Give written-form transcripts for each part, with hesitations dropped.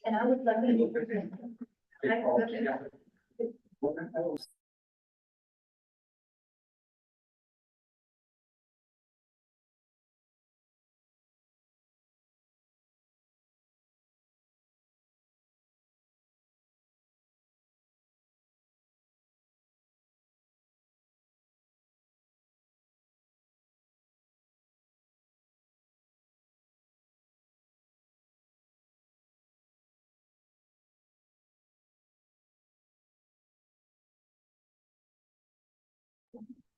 And I would like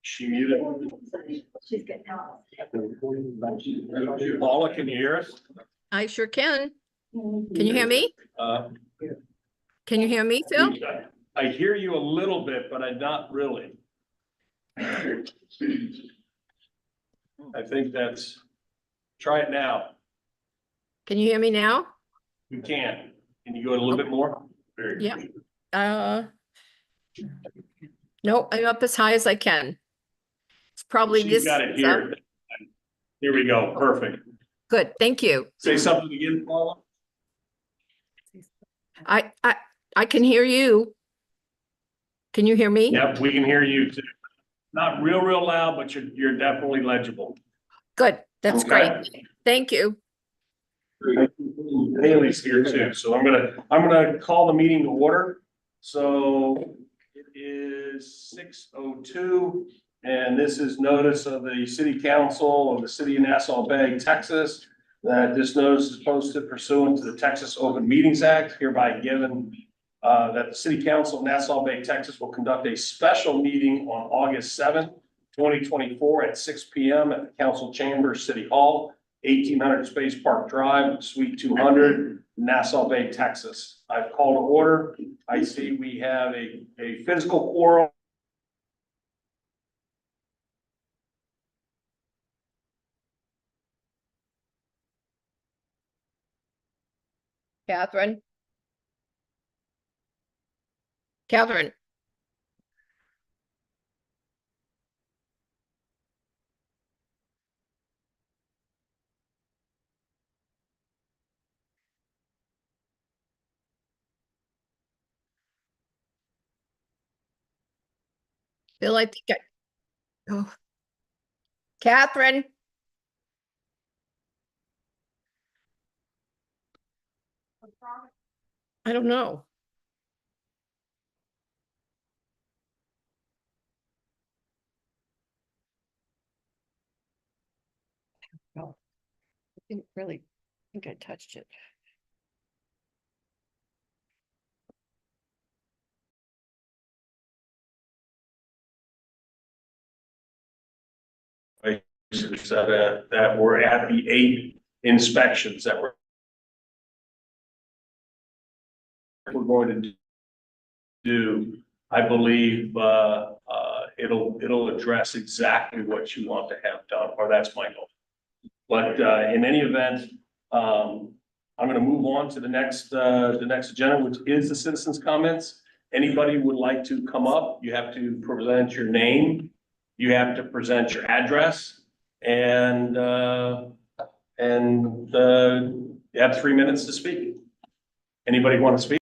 She muted. she's getting out. Paula, can you hear us? I sure can. Can you hear me? Uh, Can you hear me, Phil? I hear you a little bit, but I'm not really. I think that's, try it now. Can you hear me now? You can. Can you go a little bit more? Very Yeah. good. No, I'm up as high as I can. It's probably She's this. got it here. Here we go. Perfect. Good, thank you. Say something again, Paula. I can hear you. Can you hear me? Yep, we can hear you too. Not real loud, but you're definitely legible. Good, that's Okay. great. Thank you. Haley's here too, so I'm gonna call the meeting to order. So it is 6:02, and this is notice of the city council of the city of Nassau Bay, Texas. That this notice is posted pursuant to the Texas Open Meetings Act, hereby given that the city council of Nassau Bay, Texas will conduct a special meeting on August 7th, 2024 at 6 p.m. at the council chambers, City Hall, 1800 Space Park Drive, Suite 200, Nassau Bay, Texas. I've called to order. I see we have a physical quorum. Catherine? Catherine? Bill, I think oh. Catherine? I don't know. No, I didn't really think I touched it. That were at the 8 inspections that we're going to do. I believe it'll address exactly what you want to have done, or that's my goal. But in any event, I'm going to move on to the next agenda, which is the citizens' comments. Anybody would like to come up, you have to present your name, you have to present your address, and you have 3 minutes to speak. Anybody want to speak?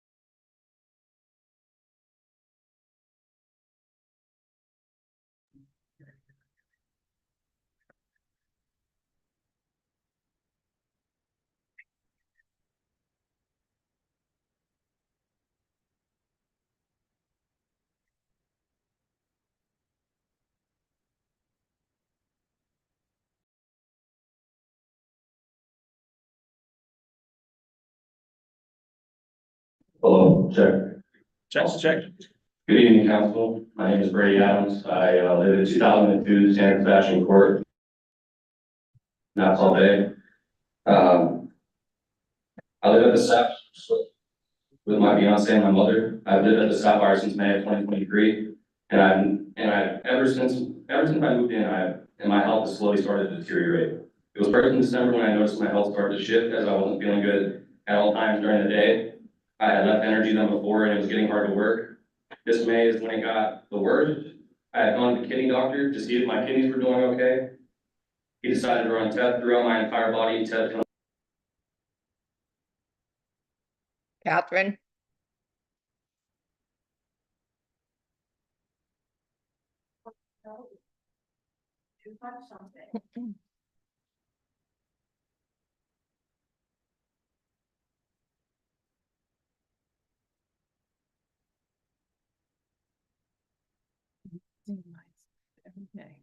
Hello, check. Check. Good evening, council. My name is Brady Adams. I live at 2002 San Sebastian Court, Nassau Bay. I live at the Sapphire with my fiance and my mother. I've lived at the Sapphire since May of 2023, and ever since I moved in, my health has slowly started to deteriorate. It was first in December when I noticed my health started to shift as I wasn't feeling good at all times during the day. I had less energy than before and it was getting hard to work. This May is when it got the worst. I had gone to the kidney doctor to see if my kidneys were doing okay. He decided to run tests throughout my entire body and test. Catherine? Too much something. Okay.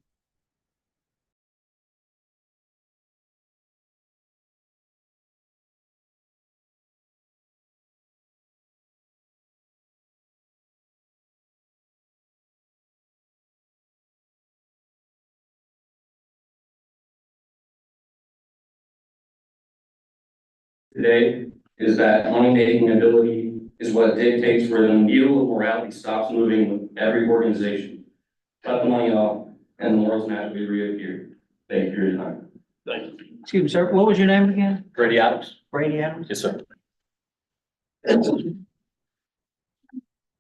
Today is that money-making ability is what dictates where the needle of morality stops moving with every organization. Cut the money off and the morals magically reappear. Thank you for your time. Thank you. Excuse me, sir, what was your name again? Freddie Adams? Brady Adams? Yes, sir.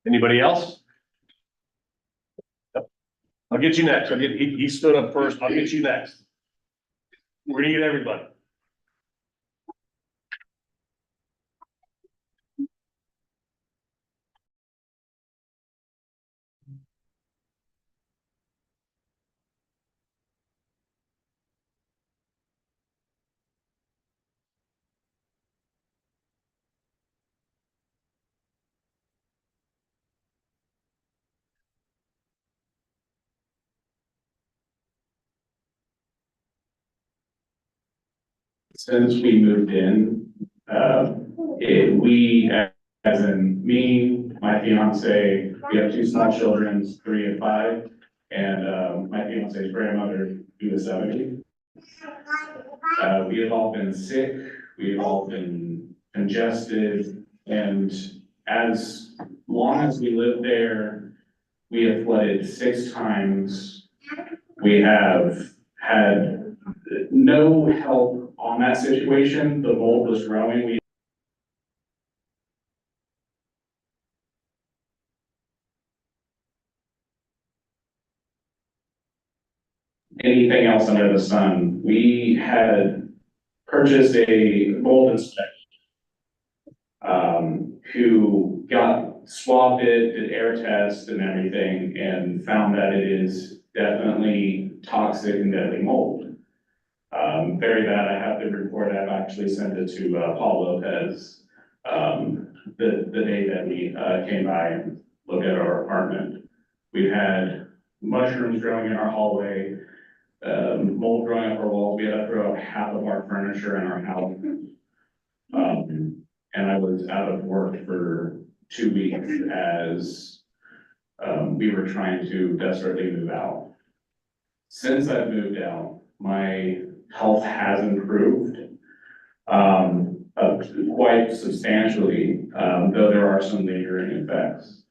Anybody else? I'll get you next. He stood up first. I'll get you next. We're gonna get everybody. Since we moved in, we, as in me, my fiance, we have two small children, 3 and 5, and, my fiance's grandmother, who is 70. We have all been sick, we have all been congested, and as long as we lived there, we have flooded 6 times. We have had no help on that situation. The mold was growing. Anything else under the sun. We had purchased a mold inspector, who swabbed it, did air tests and everything, and found that it is definitely toxic and deadly mold. Very bad. I have the report. I've actually sent it to Paul Lopez, the day that we came by and looked at our apartment. We've had mushrooms growing in our hallway, mold growing up our walls. We had to throw out half of our furniture in our house. And I was out of work for 2 weeks as we were trying to desperately move out. Since I've moved out, my health has improved quite substantially, though there are some lingering effects.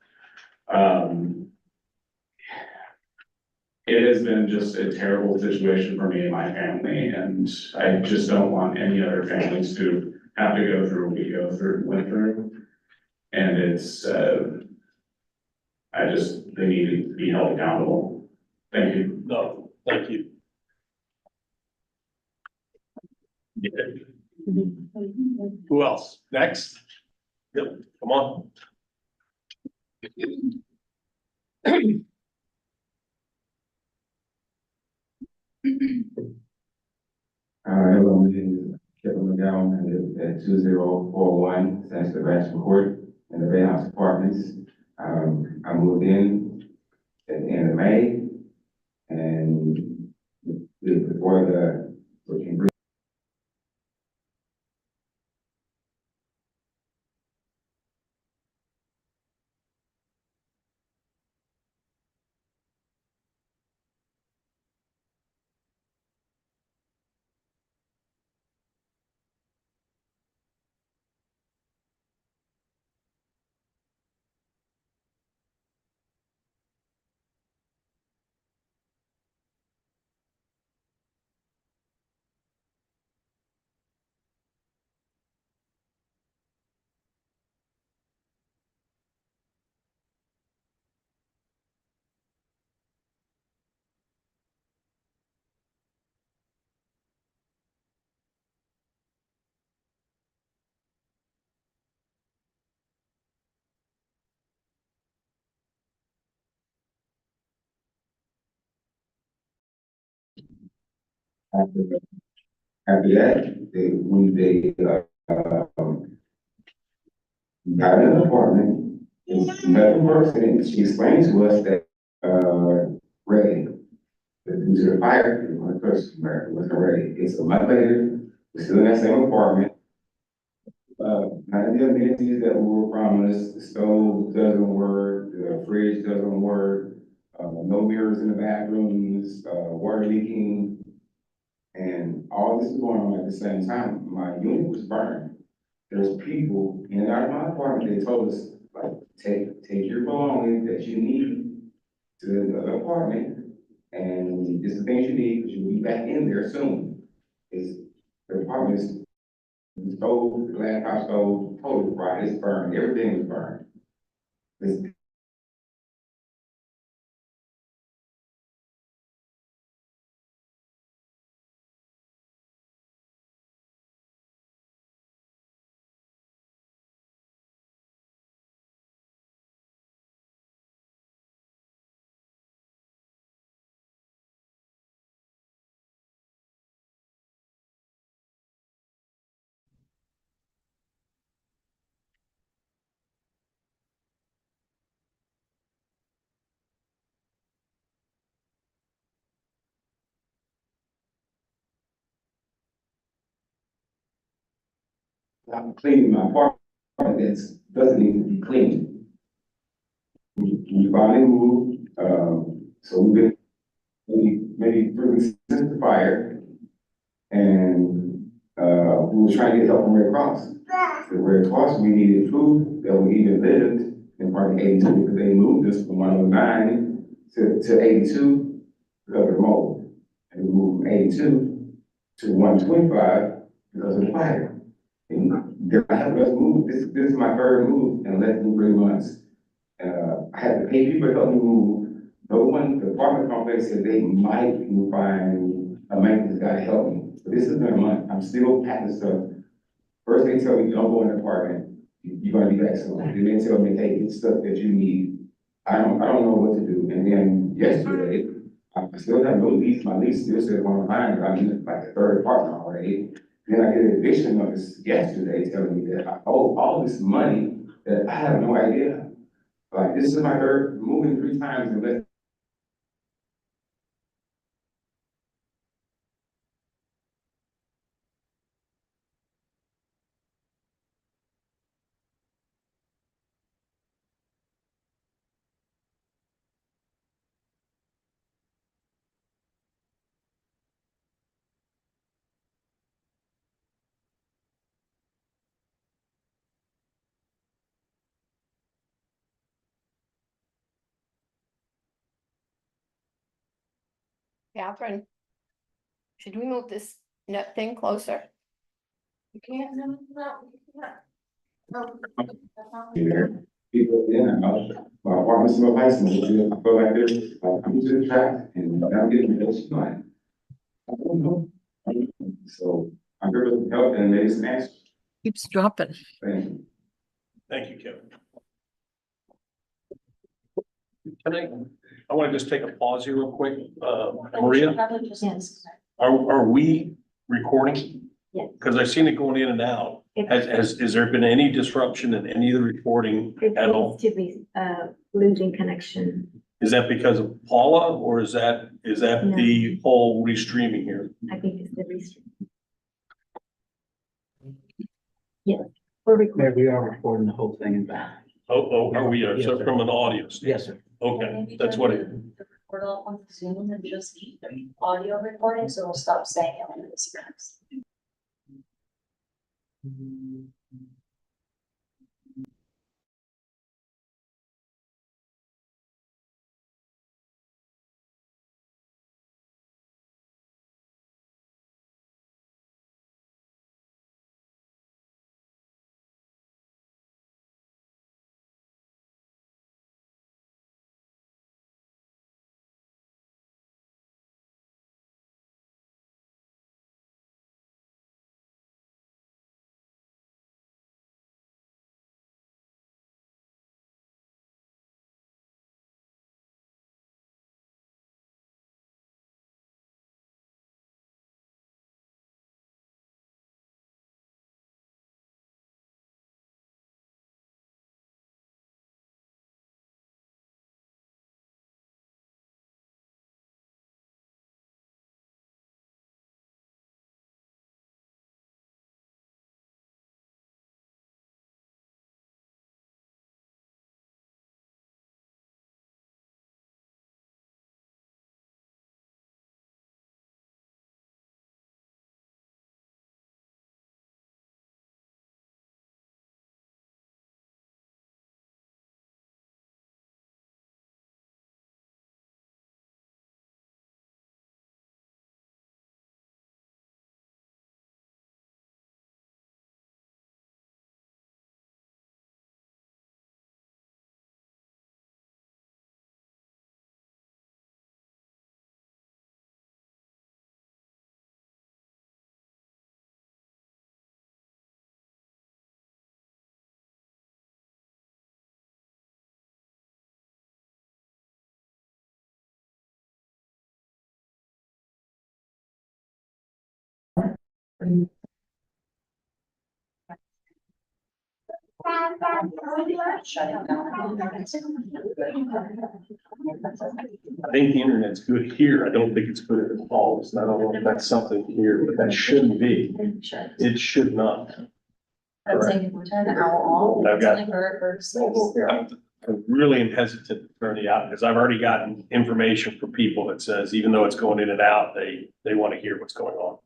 It has been just a terrible situation for me and my family, and I just don't want any other families to have to go through what we went through. And it's, they need to be held accountable. Thank you. No, thank you. Yeah. Who else? Next? Yep, come on. Hello, my name is Kevin McGowan. I live at 2041 San Sebastian Court in the Bay House Apartments. I moved in at the end of May, and before we can bring After, after that, got an apartment. It's another person, and she explained to us that, ready. Due to the fire, when the first wasn't ready. It's a month later, we're still in that same apartment. None of the amenities that we were promised, the stove doesn't work, the fridge doesn't work, no mirrors in the bathrooms, water leaking. And all this is going on at the same time. My unit was burned. There's people in and out of my apartment, they told us, like, take your belongings that you need to the apartment, and this is the things you need, because you'll be back in there soon. It's, the apartment is, the stove, the glass house stove, totally fried, it's burned, everything was burned. This, I'm cleaning my apartment that doesn't need to be cleaned. We finally moved, so we've been maybe 3 weeks since the fire, and we were trying to get help from Red Cross. The Red Cross, we needed food that we even lived in part of 82 because they moved us from 109 to 82 because of the mold. And we moved from 82 to 125 because of the fire. And they're helping us move. This is my third move in less than 3 months. I had to pay people to help me move. No one, the apartment complex said they might find a maintenance guy to help me. But this has been a month. I'm still packing stuff. First they tell me, don't go in the apartment. You're gonna be back soon. Then they tell me, hey, get stuff that you need. I don't know what to do. And then yesterday, I still have no lease. My lease still says on mine, but I'm in like the third apartment already. Then I get an eviction notice yesterday telling me that I owe all this money that I have no idea. Like, this is my third, moving 3 times in less Catherine, should we move this net thing closer? You can't, no, no, no. No. That's not- here. People in and out. My apartment's no license. I feel like there's, like, I'm just trapped and I'm getting this money. I don't know. So I'm here to help and maybe some answers. Keeps dropping. Thank you. Thank you, Kevin. I want to just take a pause here real quick. Maria, Yes. are we recording? Yes. Because I've seen it going in and out. Has there been any disruption in any of the recording It at all? seems to be losing connection. Is that because of Paula or is that No. the whole restreaming here? I think it's the restream. Yes, we're Mayor, recording. we are recording the whole thing in back. Oh, are we, Yes, so sir. from an audio standpoint? Yes, sir. Okay, that's what it, The recorder on Zoom and just keep the audio recording, so it'll stop saying it when it snaps. Shutting down. I think the internet's good here. I don't think it's good at the falls. I don't know if that's something here, but that shouldn't be. It should not. I'm saying if we turn the owl off, I've it's got- only for sleep. I really am hesitant to turn it out because I've already gotten information from people that says even though it's going in and out, they want to hear what's going on.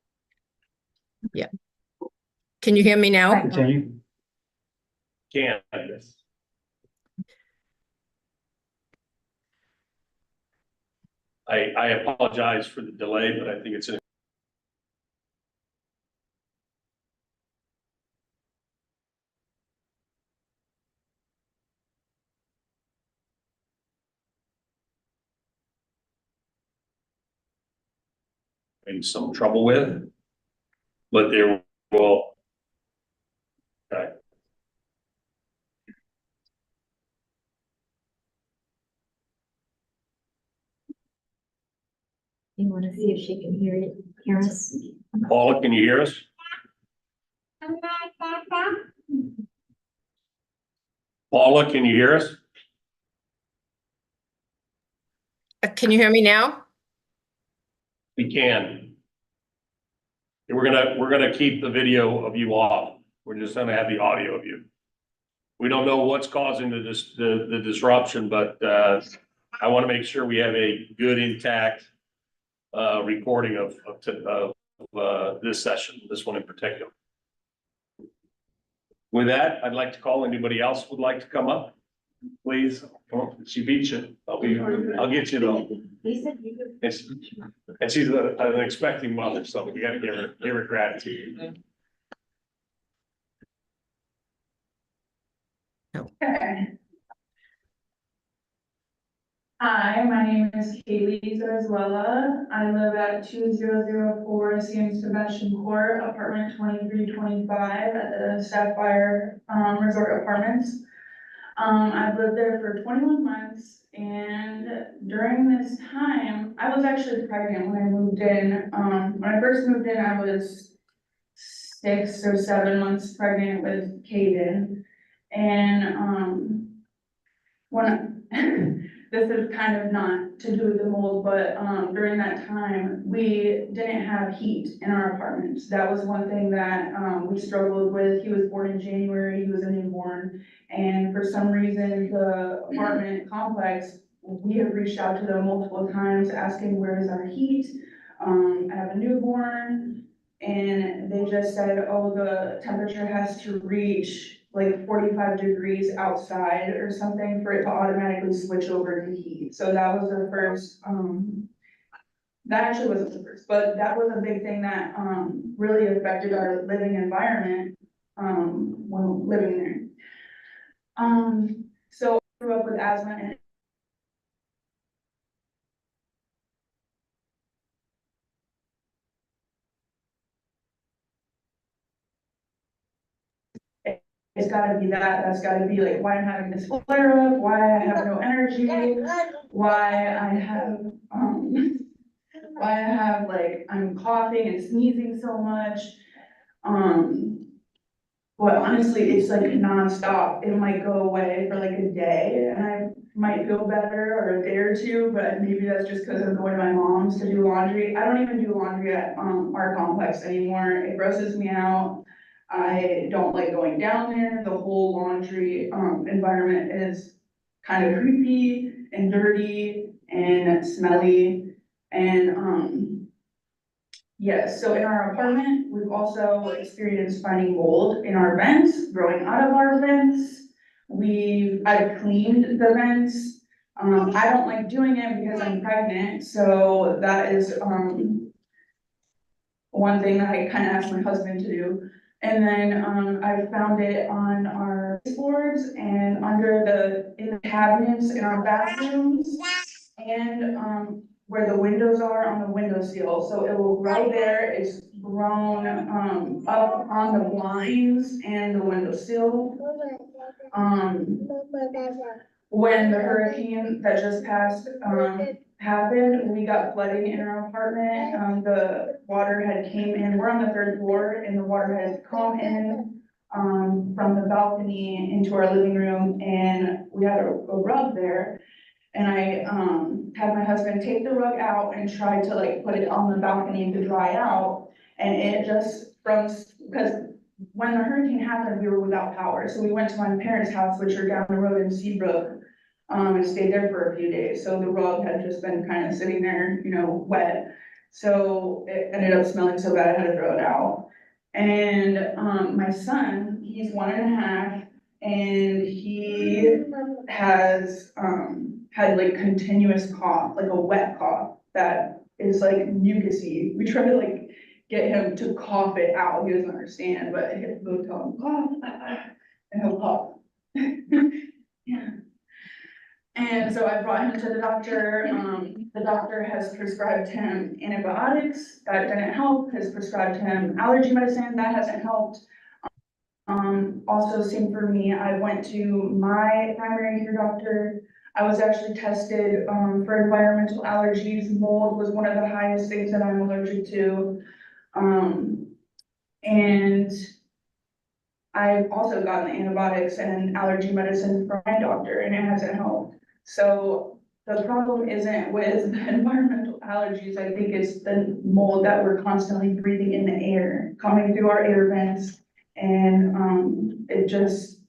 Can you hear me now? Continue. Can, yes. I apologize for the delay, but I think it's an in some trouble with, but there will. Okay. You want to see if she can hear us? Paula, can you hear us? Paula, can you hear us? Can you hear me now? We can. And we're gonna keep the video of you off. We're just gonna have the audio of you. We don't know what's causing the disruption, but I want to make sure we have a good intact recording of this session, this one in particular. With that, I'd like to call anybody else would like to come up. Please, come on, she beat you. I'll get you though. He said you could. And she's an expecting mother, so we gotta give her gratitude. Okay. Hi, my name is Kaylee Zarzuela. I live at 2004 San Sebastian Court, apartment 2325 at the Sapphire Resort Apartments. I've lived there for 21 months, and during this time, I was actually pregnant when I moved in. When I first moved in, I was 6 or 7 months pregnant with Caden. And when this is kind of not to do with the mold, but during that time, we didn't have heat in our apartments. That was one thing that we struggled with. He was born in January, he was a newborn, and for some reason, the apartment complex, we have reached out to them multiple times asking where is our heat? I have a newborn, and they just said, oh, the temperature has to reach like 45 degrees outside or something for it to automatically switch over to heat. So that was the first, that actually wasn't the first, but that was a big thing that really affected our living environment when living there. So I grew up with asthma and it's gotta be that's gotta be like why I'm having this flare up, why I have no energy, why I have like, I'm coughing and sneezing so much. But honestly, it's like nonstop. It might go away for like a day and I might feel better or a day or two, but maybe that's just because I'm going to my mom's to do laundry. I don't even do laundry at our complex anymore. It grosses me out. I don't like going down there. The whole laundry environment is kind of creepy and dirty and smelly. And yes, so in our apartment, we've also experienced finding mold in our vents, growing out of our vents. I've cleaned the vents. I don't like doing it because I'm pregnant, so that is one thing that I kind of asked my husband to do. And then I found it on our baseboards and in the cabinets in our bathrooms and where the windows are on the windowsill. So it will grow there. It's grown up on the blinds and the windowsill. When the hurricane that just passed happened, we got flooding in our apartment, the water had came in, we're on the third floor, and the water had come in from the balcony into our living room, and we had a rug there. And I, had my husband take the rug out and try to like put it on the balcony to dry out, and it just because when the hurricane happened, we were without power, so we went to my parents' house, which are down the road in Seabrook, and stayed there for a few days, so the rug had just been kind of sitting there, wet. So it ended up smelling so bad, I had to throw it out. And, my son, he's 1.5, and he has, had like continuous cough, like a wet cough that is like mucusy. We try to like get him to cough it out, he doesn't understand, but I have to go tell him cough, and he'll cough. Yeah. And so I brought him to the doctor, the doctor has prescribed him antibiotics, that didn't help, has prescribed him allergy medicine, that hasn't helped. Also same for me, I went to my primary care doctor, I was actually tested, for environmental allergies, mold was one of the highest things that I'm allergic to. And I've also gotten antibiotics and allergy medicine from my doctor, and it hasn't helped. So the problem isn't with the environmental allergies, I think it's the mold that we're constantly breathing in the air, coming through our air vents. And, it just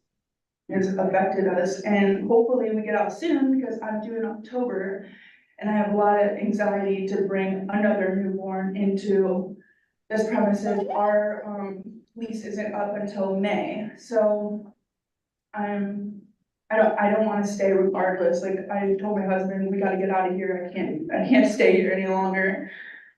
has affected us, and hopefully we get out soon, because I'm due in October. And I have a lot of anxiety to bring another newborn into this premises. Our, lease isn't up until May, so I don't wanna stay regardless, like I told my husband, we gotta get out of here, I can't stay here any longer.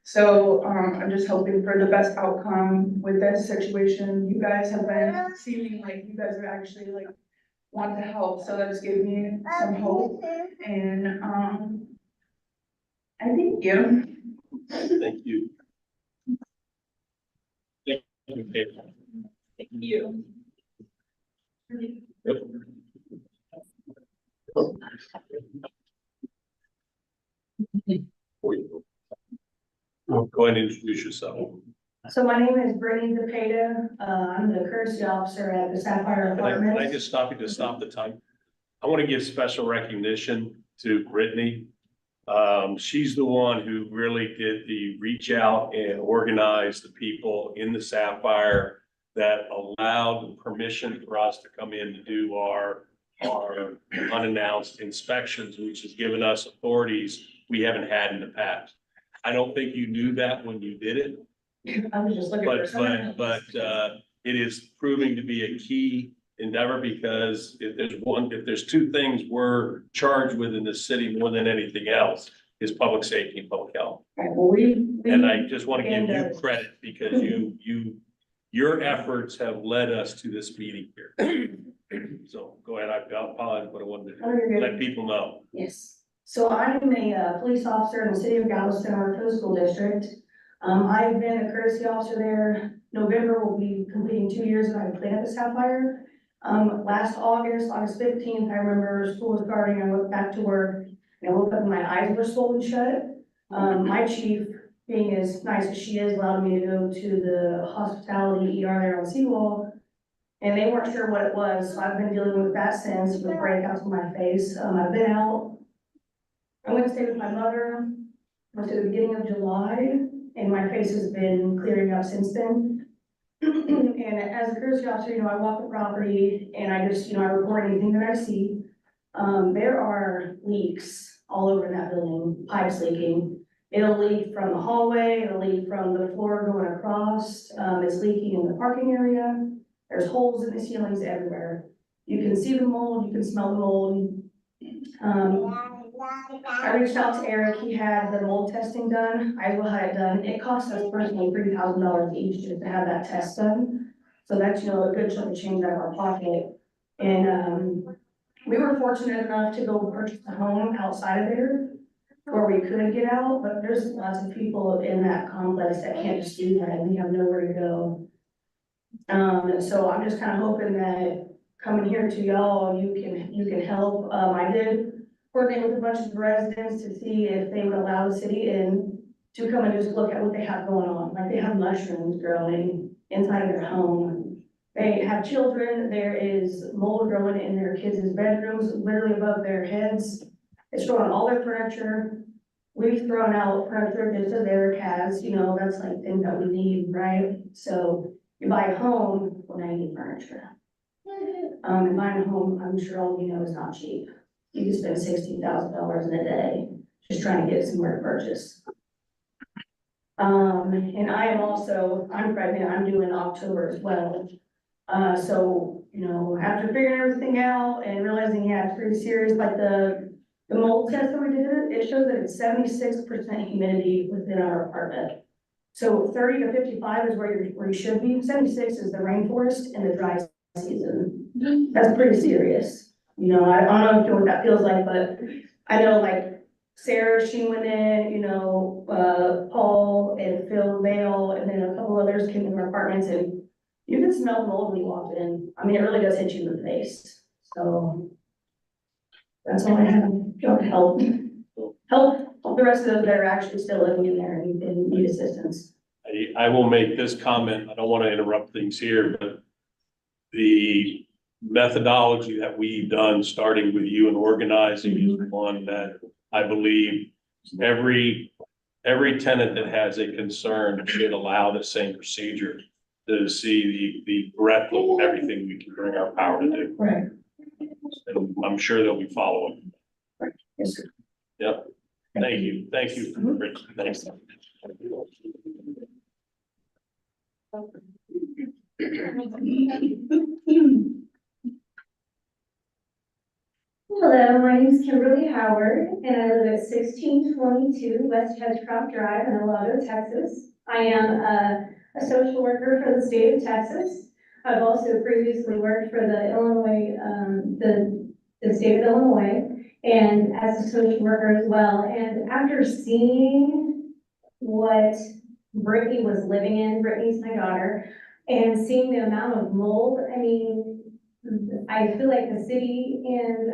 So, I'm just hoping for the best outcome with this situation. You guys have been seeming like you guys are actually like want to help, so that just gave me some hope, and, I thank you. Thank you. Thank you, Kate. Thank you. Yep. Go ahead and introduce yourself. So my name is Brittany Zepeda. I'm the courtesy officer at the Sapphire Can I Apartments. just stop you to stop the time? I want to give special recognition to Brittany. She's the one who really did the reach out and organize the people in the Sapphire that allowed permission for us to come in to do our unannounced inspections, which has given us authorities we haven't had in the past. I don't think you knew that when you did it. I was just looking for someone. But it is proving to be a key endeavor, because if there's two things we're charged with in this city more than anything else, is public safety and public health. Right, well, And I just want to give you credit, because your efforts have led us to this meeting here. So go ahead, I apologize, but I wanted to let people know. Yes. So I'm a police officer in the city of Galveston, our first school district. I've been a courtesy officer there. November will be completing 2 years that I've been at the Sapphire. Last August 15th, I remember school was starting, I went back to work, and I woke up and my eyes were swollen shut. My chief, being as nice as she is, allowed me to go to the hospitality ER there on Seawall, and they weren't sure what it was, so I've been dealing with that since, with breakouts on my face. I've been out. I went to stay with my mother, went to the beginning of July, and my face has been clearing up since then. And as a courtesy officer, I walk the property and I just, I report anything that I see. There are leaks all over that building, pipes leaking. It'll leak from the hallway, it'll leak from the floor going across, it's leaking in the parking area. There's holes in the ceilings everywhere. You can see the mold, you can smell the mold. I reached out to Eric, he had the mold testing done, I will have it done. It cost us personally $3,000 each just to have that test done. So that's, a good chunk of change out of our pocket. And, we were fortunate enough to go purchase a home outside of there where we could get out, but there's lots of people in that complex that can't just do that, and we have nowhere to go. So I'm just kind of hoping that coming here to y'all, you can help. I did coordinate with a bunch of residents to see if they would allow the city in to come and just look at what they have going on, like they have mushrooms growing inside of their home. They have children, there is mold growing in their kids' bedrooms, literally above their heads. It's growing all their furniture. We've thrown out furniture just as Eric has, you know, that's like things that we need, right? So you buy a home, well, now you need furniture. And buying a home, I'm sure all of you know, is not cheap. You can spend $16,000 in a day just trying to get somewhere to purchase. And I am also, I'm pregnant, I'm due in October as well. So, you know, after figuring everything out and realizing, yeah, it's pretty serious, like the mold test that we did, it shows that it's 76% humidity within our apartment. So 30 to 55 is where you should be. 76 is the rainforest and the dry season. That's pretty serious. You know, I don't know what that feels like, but I know like Sarah, she went in, you know, Paul and Phil, Vale, and then a couple others came in our apartments, and you can smell mold when you walk in. I mean, it really does hit you in the face. So that's all I have. Help the rest of those that are actually still living in there and need assistance. I will make this comment. I don't want to interrupt things here, but the methodology that we've done, starting with you and organizing, is one that I believe every tenant that has a concern should allow the same procedure to see the breadth of everything we can bring our power to do. Right. And I'm sure they'll be following. Yes, sir. Yep. Thank you. Thank you. Rich. Thanks. Hello, my name is Kimberly Howard, and I live at 1622 West Hedgecroft Drive in Olago, Texas. I am a social worker for the state of Texas. I've also previously worked for the Illinois, the state of Illinois, and as a social worker as well. And after seeing what Brittany was living in, Brittany's my daughter, and seeing the amount of mold, I mean, I feel like the city and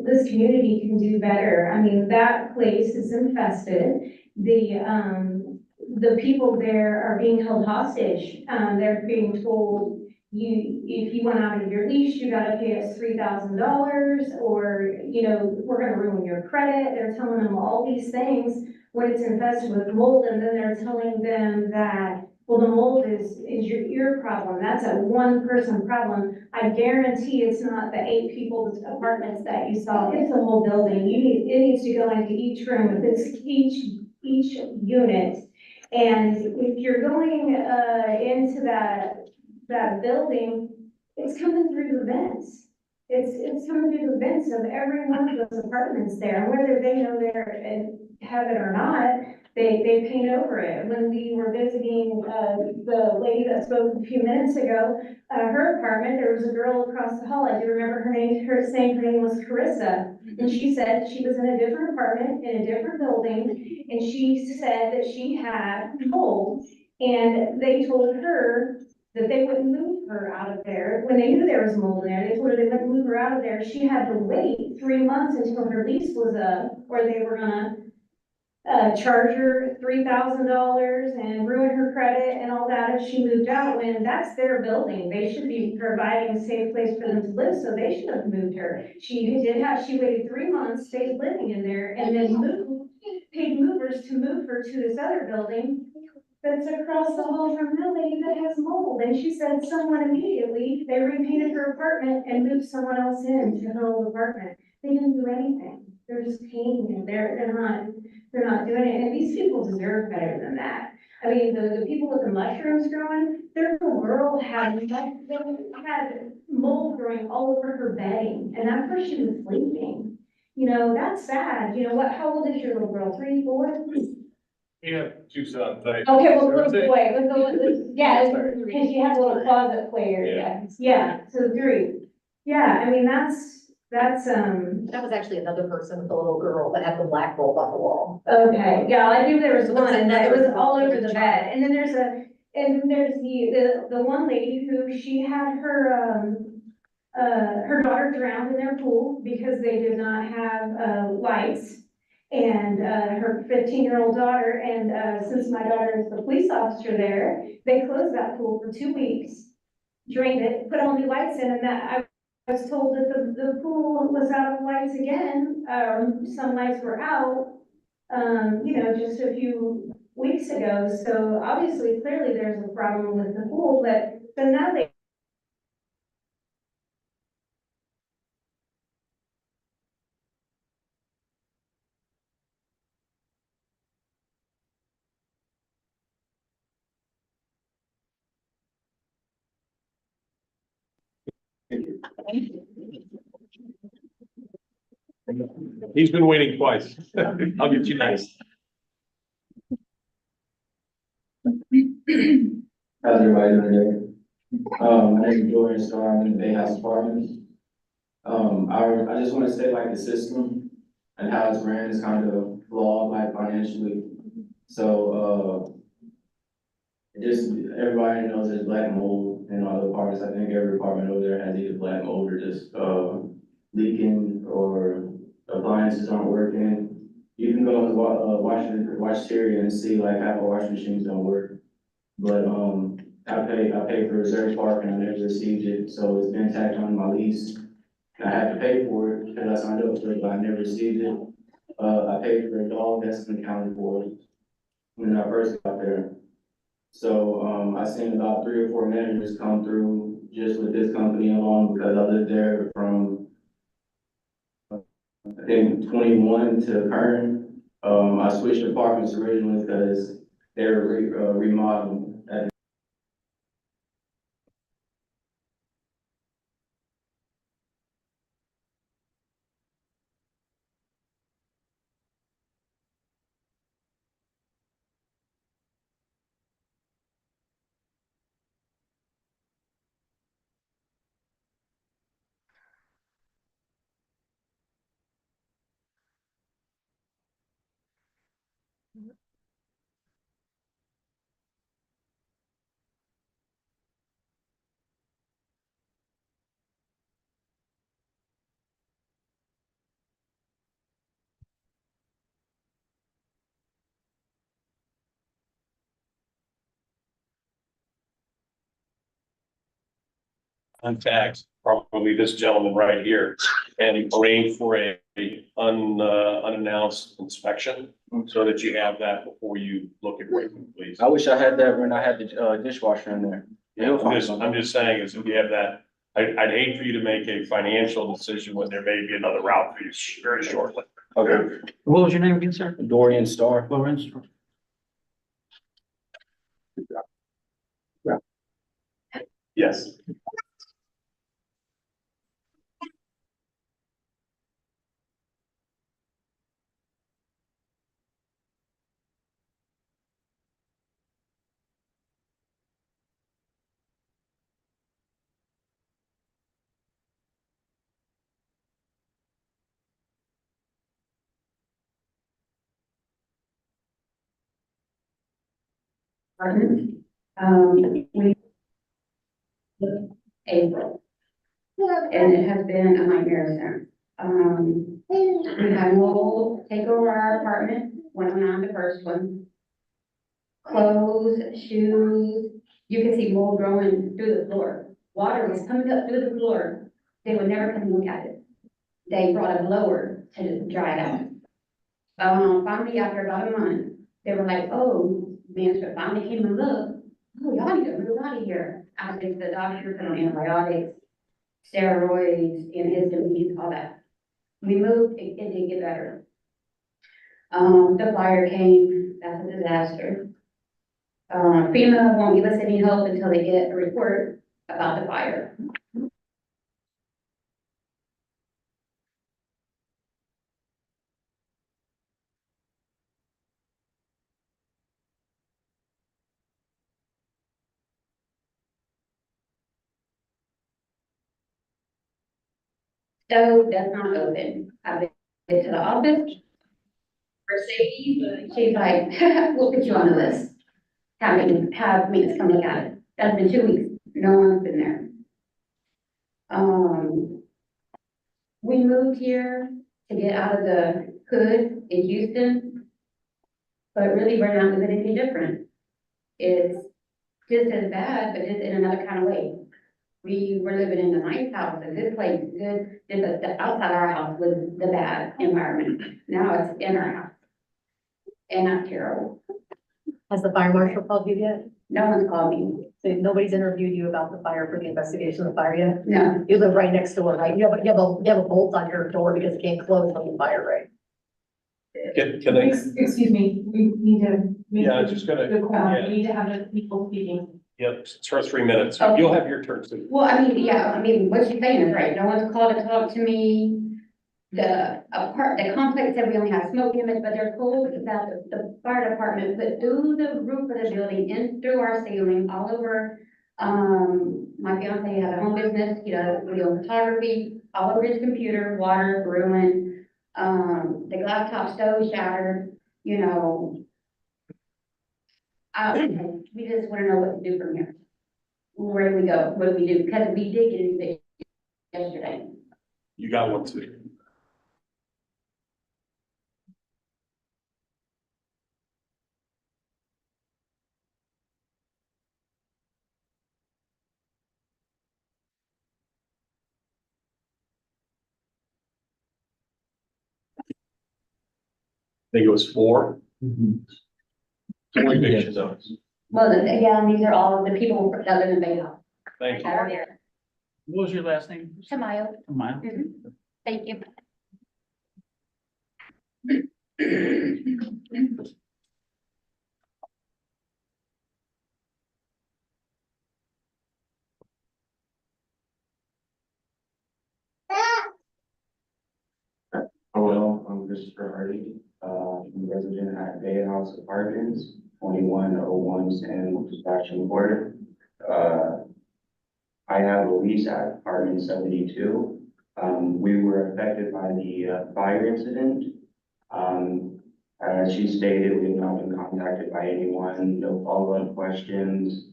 this community can do better. I mean, that place is infested. The people there are being held hostage. They're being told, if you went out of your leash, you gotta pay us $3,000, or, you know, we're gonna ruin your credit. They're telling them all these things when it's infested with mold, and then they're telling them that, well, the mold is your problem. That's a one-person problem. I guarantee it's not the 8 people's apartments that you saw. It's the whole building. It needs to go into each room. It's each unit. And if you're going into that building, it's coming through the vents. It's coming through the vents of every one of those apartments there. And whether they know they're and have it or not, they paint over it. When we were visiting the lady that spoke a few minutes ago, her apartment, there was a girl across the hall. I do remember her name, saying her name was Carissa. And she said she was in a different apartment in a different building, and she said that she had mold. And they told her that they wouldn't move her out of there. When they knew there was mold in there, they told her they wouldn't move her out of there. She had to wait 3 months until her lease was up, or they were gonna charge her $3,000 and ruin her credit and all that if she moved out, when that's their building. They should be providing a safe place for them to live, so they should have moved her. She waited 3 months, stayed living in there, and then paid movers to move her to this other building that's across the hall from that lady that has mold. And she said someone immediately, they repainted her apartment and moved someone else in to her old apartment. They didn't do anything. They're just painting it. They're not doing it. And these people deserve better than that. I mean, the people with the mushrooms growing, their little girl had mold growing all over her bedding, and that's where she was sleeping. You know, that's sad. You know what? How old is your little girl? 3, 4? We have 2 sons. Okay, well, little boy, yeah, because she had a little closet play area. Yeah, so 3. Yeah, I mean, that's. That was actually another person with a little girl that had the black bulb on the wall. Okay, yeah, I knew there was one, and that it was all over the bed. And then there's the one lady who she had her, her daughter drowned in their pool because they did not have, lights. And, her 15-year-old daughter, and, since my daughter is the police officer there, they closed that pool for 2 weeks, drained it, put all new lights in, and that, I was told that the pool was out of lights again, some lights were out, just a few weeks ago. So obviously, clearly there's a problem with the pool, but now they He's been waiting twice. I'll get you next. How's everybody doing today? My name is Jordan Starr, I'm in the Bay House Apartments. I just wanna say like the system and how it's ran is kind of flawed, like financially. So, everybody knows there's black mold in all the apartments. I think every apartment over there has either black mold or just, leaking or appliances aren't working. You can go and watch Syria and see like half the washing machines don't work. But, I paid for reserve park and I never received it, so it's been tacked on my lease. I have to pay for it because I signed up for it, but I never received it. I paid for a dog that's been accounted for when I first got there. So, I seen about 3 or 4 managers come through just with this company alone because I lived there from, I think, 21 to current. I switched apartments originally because they were remodeling at. Contact probably this gentleman right here and arrange for unannounced inspection so that you have that before you look at breaking, please. I wish I had that when I had the dishwasher in there. Yeah, I'm just saying is if you have that, I'd hate for you to make a financial decision when there may be another route for you very shortly. Okay. What was your name again, sir? Dorian Starr. Lawrence. Yes. we April. And it has been a nightmare since. We had mold take over our apartment when we went on the first one. Clothes, shoes, you could see mold growing through the floor. Water was coming up through the floor. They would never come look at it. They brought a blower to dry it out. Finally, after about a month, they were like, oh, management finally came and looked. Oh, y'all need to move out of here. I think the doctor put on antibiotics, steroids, antihistamines, all that. We moved, it didn't get better. The fire came, that's a disaster. FEMA won't give us any help until they get a report about the fire. Stove does not open. I've been to the office. Mercedes, she's like, we'll put you on the list. Have maintenance come look at it. That's been 2 weeks. No one's been there. We moved here to get out of the hood in Houston. But really, we're not living any different. It's just as bad, but just in another kind of way. We were living in a nice house, a good place, good, just the outside our house was the bad environment. Now it's in our house. And that's terrible. Has the fire marshal called you yet? No one's called me. So nobody's interviewed you about the fire for the investigation of the fire yet? No. You live right next door, right? You have a bolt on your door because it can't close on the fire, right? Can they, Excuse me, we need to. make yeah, just gonna, The quorum, yeah, we need to have the people speaking. yep, it's for 3 minutes. Oh. You'll have your turn soon. Well, what she's saying is right. No one's called to talk to me. The complex said we only have smoke damage, but they're told that the fire department put through the roof of the building, in through our ceiling, all over. My fiance has a home business, he does video photography, all over his computer, water, ruined. The glass top stove shattered, you know. We just wanna know what to do from here. Where do we go? What do we do? Because we did get evicted yesterday. You got one too. I think it was 4. 4 eviction notices. Well, yeah, these are all the people that live in Bayhouse. Thank you. That are there. What was your last name? Tamayo. Maya. Thank you. Hello, I'm Christopher Hardy, I'm a resident at Bay House Apartments, 2101 San Sebastian Court. I have a lease at apartment 72. We were affected by the fire incident. As she stated, we have not been contacted by anyone, no follow-up questions.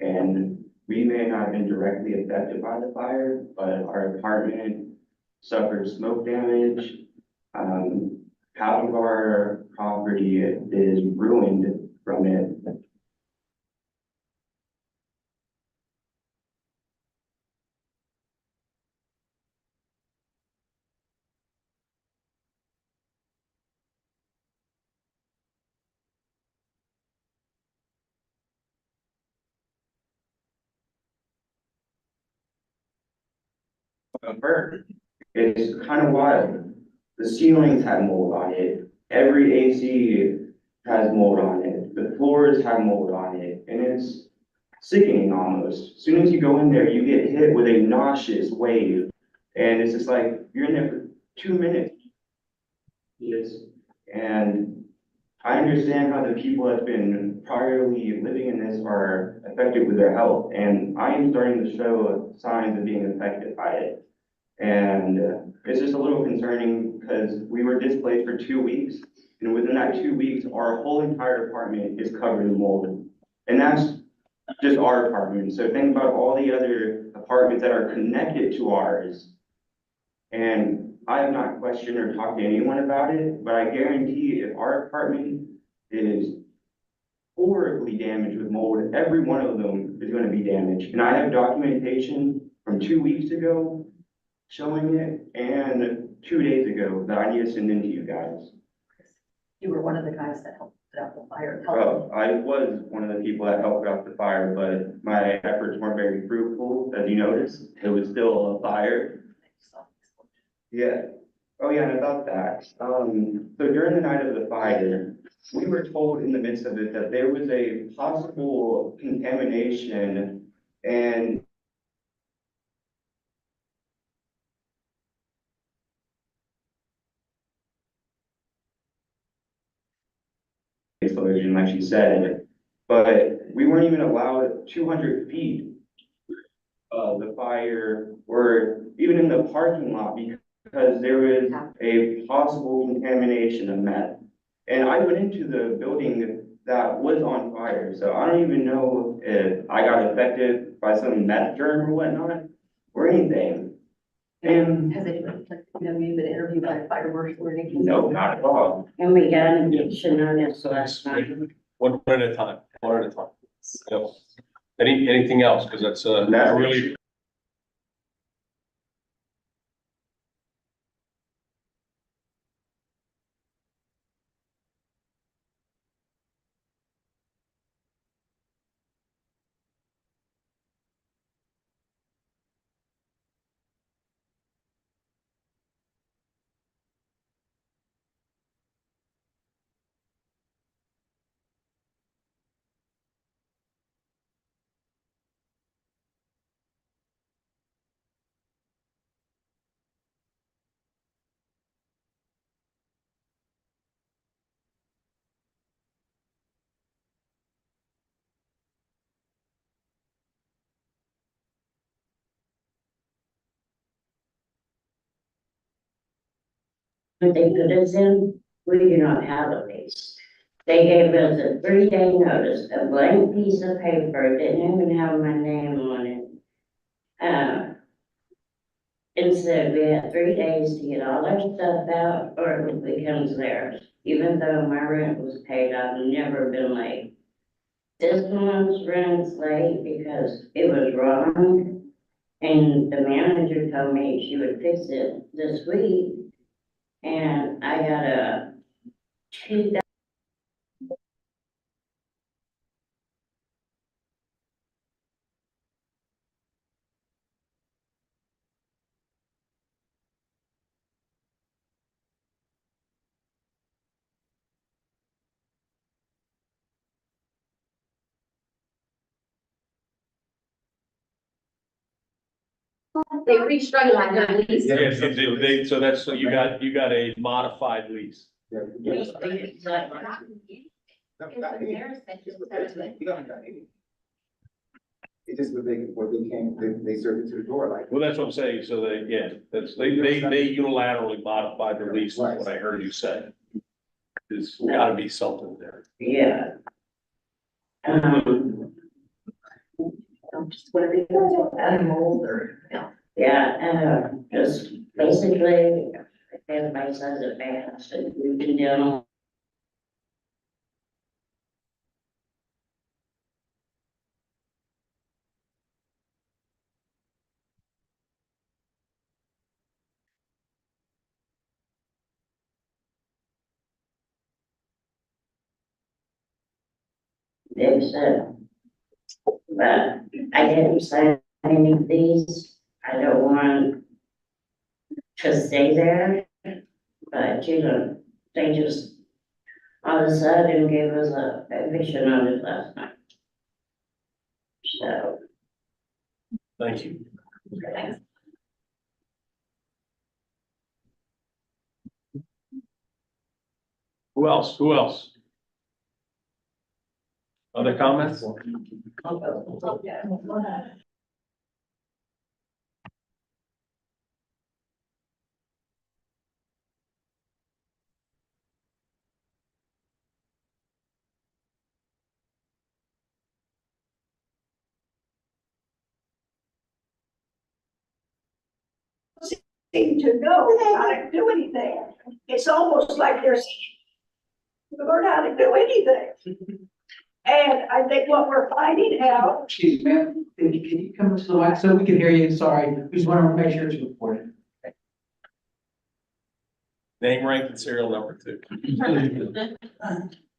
And we may not have been directly affected by the fire, but our apartment suffered smoke damage. Half of our property is ruined from it. Bird. It's kind of wild. The ceilings have mold on it. Every AC has mold on it. The floors have mold on it, and it's sickening almost. As soon as you go in there, you get hit with a nauseous wave, and it's just like you're in there for 2 minutes. Yes, and I understand how the people that's been priorly living in this are affected with their health, and I am starting to show signs of being affected by it. And it's just a little concerning because we were displaced for 2 weeks, and within that 2 weeks, our whole entire apartment is covered in mold. And that's just our apartment. So think about all the other apartments that are connected to ours. And I have not questioned or talked to anyone about it, but I guarantee if our apartment is horribly damaged with mold, every one of them is going to be damaged. And I have documentation from 2 weeks ago showing it, and 2 days ago that I need to send in to you guys. You were one of the guys that helped put out the fire. Well, I was one of the people that helped out the fire, but my efforts weren't very fruitful, as you noticed. It was still a fire. Yeah. Oh, yeah, and about that. So during the night of the fire, we were told in the midst of it that there was a possible contamination and explosion, like she said, but we weren't even allowed 200 feet of the fire or even in the parking lot because there was a possible contamination of meth. And I went into the building that was on fire, so I don't even know if I got affected by some meth germ or whatnot, or anything. And Has anybody, you been interviewed by a fire marshal or anything? no, not at all. And we got an eviction notice last night. One at a time, one at a time. Yep. Anything else? Because that's, No. really. But they put us in, we do not have a lease. They gave us a 3-day notice, a blank piece of paper, didn't even have my name on it. And said we had 3 days to get all our stuff out or it becomes theirs. Even though my rent was paid, I've never been late. This month's rent's late because it was wrong. And the manager told me she would fix it this week. And I got a 2,000. They restructured their lease. Yes, so that's, so you got a modified lease. It just what they came, they served it to the door like. Well, that's what I'm saying. So they, yeah, they unilaterally modified the lease, is what I heard you say. There's gotta be something there. Yeah. Just whatever, animals or, Yeah, just basically, if everybody says it fast, and we've been doing. They said, but I didn't sign any of these. I don't want to stay there, but you know, they just all of a sudden gave us a eviction notice last night. So. Thank you. Who else? Who else? Other comments? Seem to know how to do anything. It's almost like there's learn how to do anything. And I think what we're finding out. Excuse me, ma'am, can you come to the mic so we can hear you? Sorry, we just want to make sure it's recorded. Name, rank, and serial number 2.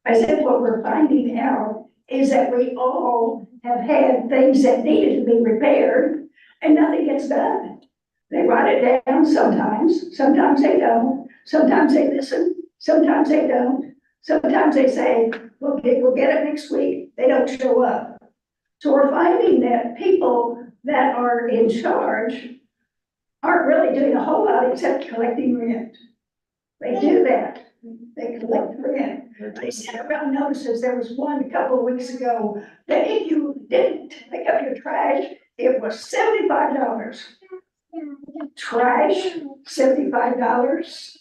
I said what we're finding out is that we all have had things that needed to be repaired and nothing gets done. They write it down sometimes they don't, sometimes they listen, sometimes they don't. Sometimes they say, we'll get it next week, they don't show up. So we're finding that people that are in charge aren't really doing a whole lot except collecting rent. They do that, they collect rent. They sent around notices, there was one a couple of weeks ago, that if you didn't pick up your trash, it was $75. Trash, $75.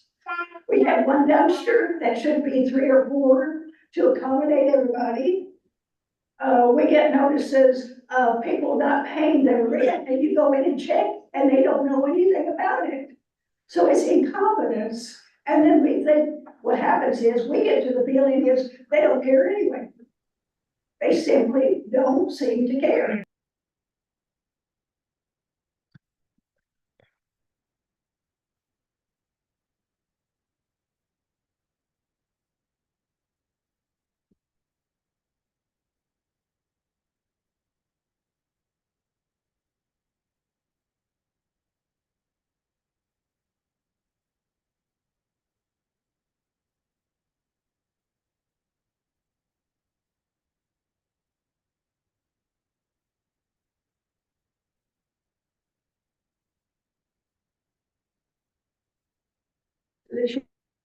We had one dumpster that should be 3 or 4 to accommodate everybody. We get notices of people not paying their rent, and you go in and check, and they don't know anything about it. So it's incompetence. And then we think, what happens is, we get to the feeling is, they don't care anyway. They simply don't seem to care.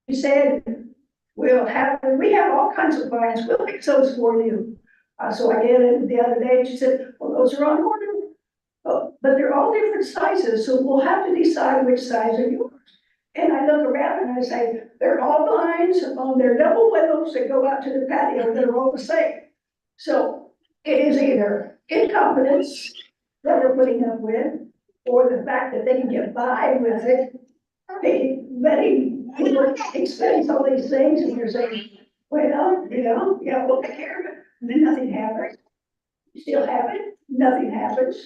She said, we have all kinds of plans, we'll fix those for you. So I did it the other day, she said, well, those are on order. But they're all different sizes, so we'll have to decide which size are yours. And I look around and I say, they're all blinds on their double windows that go out to the patio, they're all the same. So it is either incompetence that we're putting up with, or the fact that they can get by with it. They letting people experience all these things and you're saying, well, yeah, we'll take care of it. And then nothing happens. You still have it, nothing happens.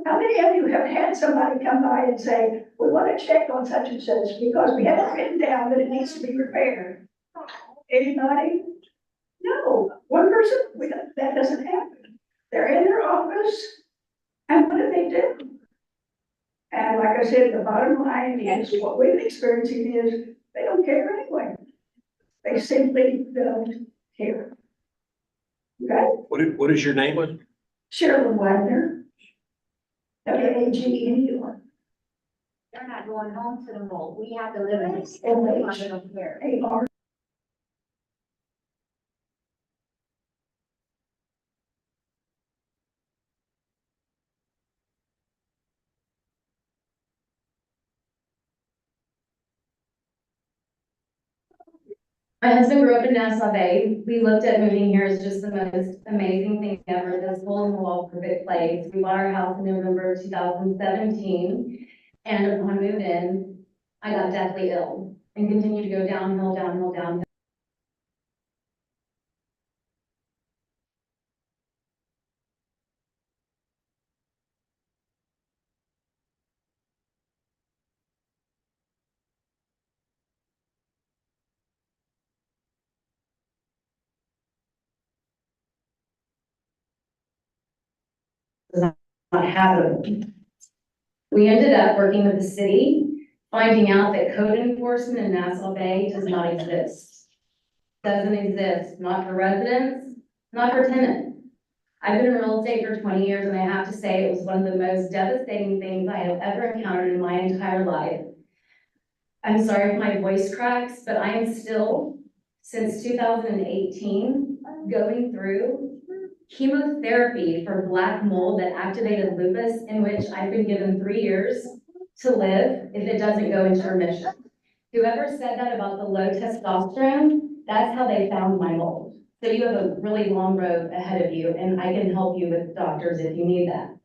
How many of you have had somebody come by and say, we want to check on such and such because we have it written down that it needs to be repaired? Anybody? No, one person, that doesn't happen. They're in their office, and what do? And like I said, the bottom line is, what we're experiencing is, they don't care anyway. They simply don't care. Okay? What is your name? Sherilyn Wagner. WAGNER. They're not going home to the mold. We have to live in this. LH. AR. My husband grew up in Nassau Bay. We looked at moving here as just the most amazing thing ever. This hole in the wall perfect place. We bought our house in November of 2017. And upon moving in, I got deathly ill and continued to go downhill, downhill, downhill. Not habitable. We ended up working with the city, finding out that code enforcement in Nassau Bay does not exist. Doesn't exist, not for residents, not for tenants. I've been in real estate for 20 years, and I have to say it was one of the most devastating things I have ever encountered in my entire life. I'm sorry if my voice cracks, but I am still, since 2018, going through chemotherapy for black mold that activated lupus, in which I've been given 3 years to live if it doesn't go into remission. Whoever said that about the low testosterone, that's how they found my mold. So you have a really long road ahead of you, and I can help you with doctors if you need that.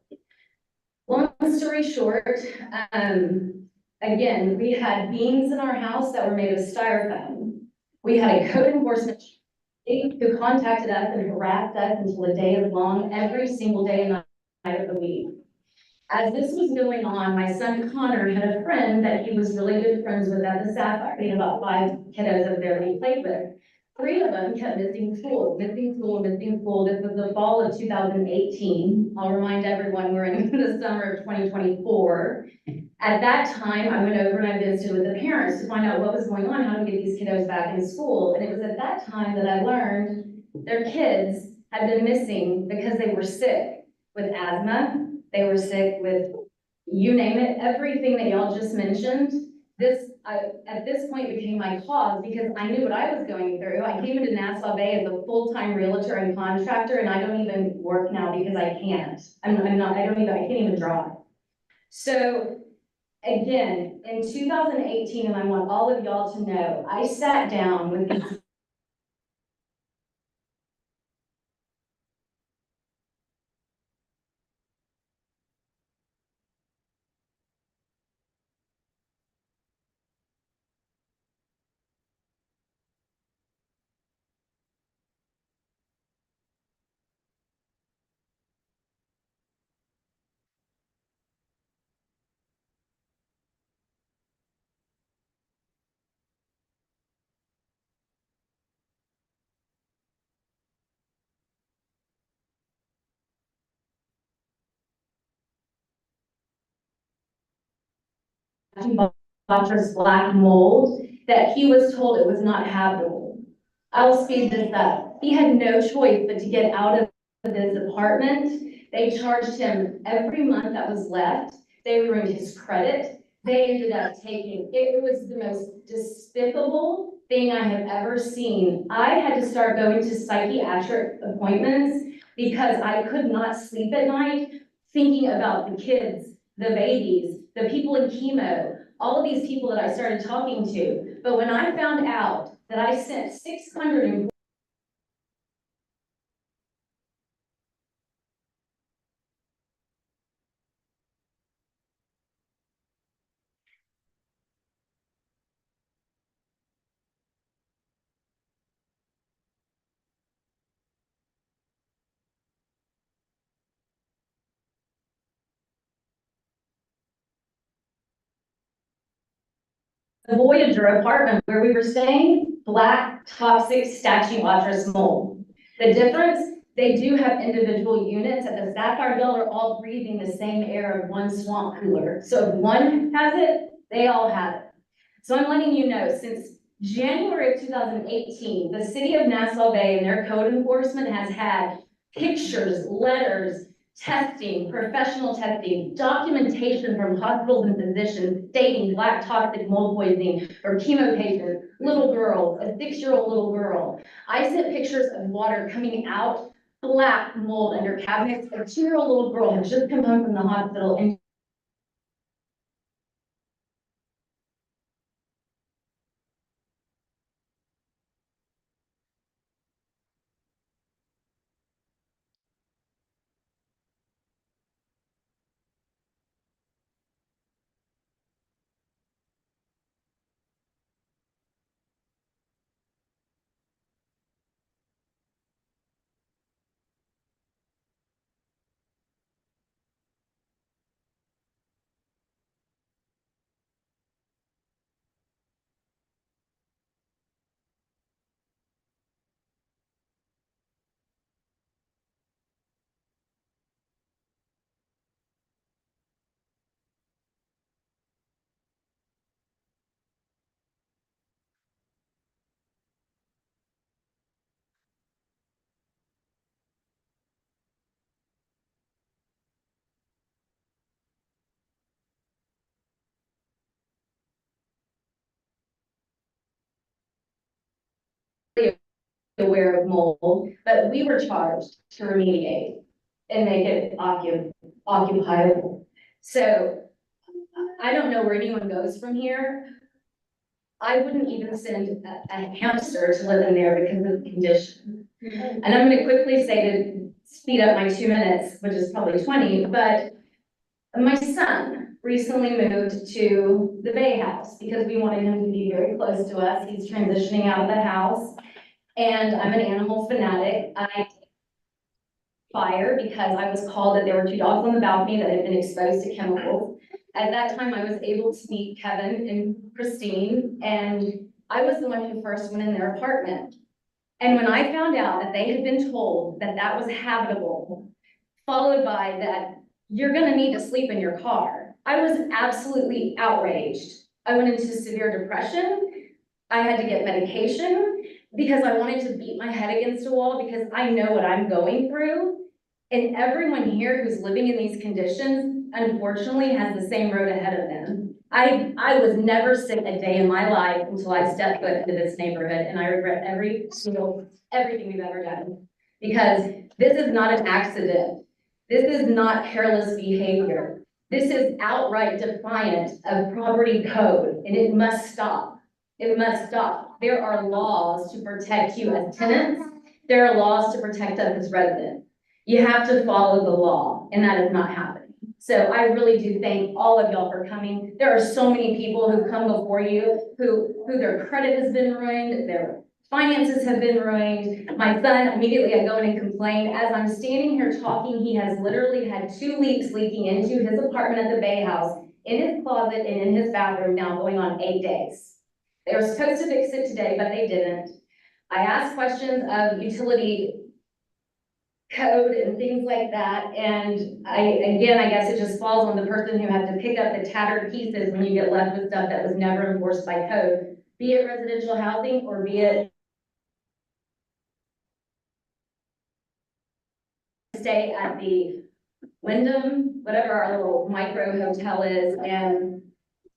Long story short, again, we had beams in our house that were made of styrofoam. We had a code enforcement who contacted us and harassed us until the day is long, every single day and night of the week. As this was going on, my son Connor had a friend that he was really good friends with at the Sapphire. He had about 5 kiddos over there that he played with. 3 of them kept missing school, missing school, missing school. This was the fall of 2018. I'll remind everyone we're in the summer of 2024. At that time, I went over and I visited with the parents to find out what was going on, how to get these kiddos back in school. And it was at that time that I learned their kids had been missing because they were sick with asthma. They were sick with, you name it, everything that y'all just mentioned. At this point became my cause because I knew what I was going through. I came into Nassau Bay as a full-time realtor and contractor, and I don't even work now because I can't. I can't even drive. So again, in 2018, and I want all of y'all to know, I sat down with these phosphorus black mold that he was told it was not habitable. I'll speed this up. He had no choice but to get out of his apartment. They charged him every month that was left. They ruined his credit. They ended up taking, it was the most despicable thing I have ever seen. I had to start going to psychiatric appointments because I could not sleep at night thinking about the kids, the babies, the people in chemo, all of these people that I started talking to. But when I found out that I sent 600 the Voyager apartment where we were staying, black toxic stachybotrys mold. The difference, they do have individual units. At the Sapphire Bell are all breathing the same air of one swamp cooler. So if one has it, they all have it. So I'm letting you know, since January of 2018, the city of Nassau Bay and their code enforcement has had pictures, letters, testing, professional testing, documentation from hospitals and physicians stating black toxic mold poisoning for chemo patients, little girls, a 6-year-old little girl. I sent pictures of water coming out, black mold under cabinets. A 2-year-old little girl had just come home from the hospital and aware of mold, but we were charged to remediate and make it occupiable. So I don't know where anyone goes from here. I wouldn't even send a hamster to live in there because of the condition. And I'm gonna quickly say to speed up my 2 minutes, which is probably 20, but my son recently moved to the Bay House because we wanted him to be very close to us. He's transitioning out of the house. And I'm an animal fanatic. I fire because I was called that there were 2 dogs on the balcony that had been exposed to chemicals. At that time, I was able to meet Kevin and Christine, and I was the one who first went in their apartment. And when I found out that they had been told that that was habitable, followed by that you're gonna need to sleep in your car, I was absolutely outraged. I went into severe depression. I had to get medication because I wanted to beat my head against a wall because I know what I'm going through. And everyone here who's living in these conditions, unfortunately, has the same road ahead of them. I was never sick a day in my life until I stepped foot into this neighborhood, and I regret everything we've ever done. Because this is not an accident. This is not careless behavior. This is outright defiant of property code, and it must stop. It must stop. There are laws to protect you as tenants. There are laws to protect us as residents. You have to follow the law, and that is not happening. So I really do thank all of y'all for coming. There are so many people who've come before you who their credit has been ruined, their finances have been ruined. My son, immediately I go in and complain. As I'm standing here talking, he has literally had 2 leaks leaking into his apartment at the Bay House, in his closet and in his bathroom now going on 8 days. They were supposed to fix it today, but they didn't. I asked questions of utility code and things like that. And I guess it just falls on the person who had to pick up the tattered pieces when you get left with stuff that was never enforced by code, be it residential housing or be it stay at the Wyndham, whatever our little micro hotel is. And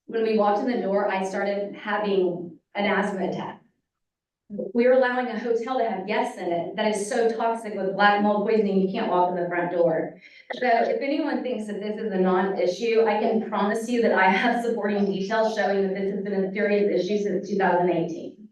when we walked in the door, I started having an asthma attack. We're allowing a hotel to have guests in it that is so toxic with black mold poisoning, you can't walk in the front door. So if anyone thinks that this is a non-issue, I can promise you that I have supporting details showing that this has been a serious issue since 2018.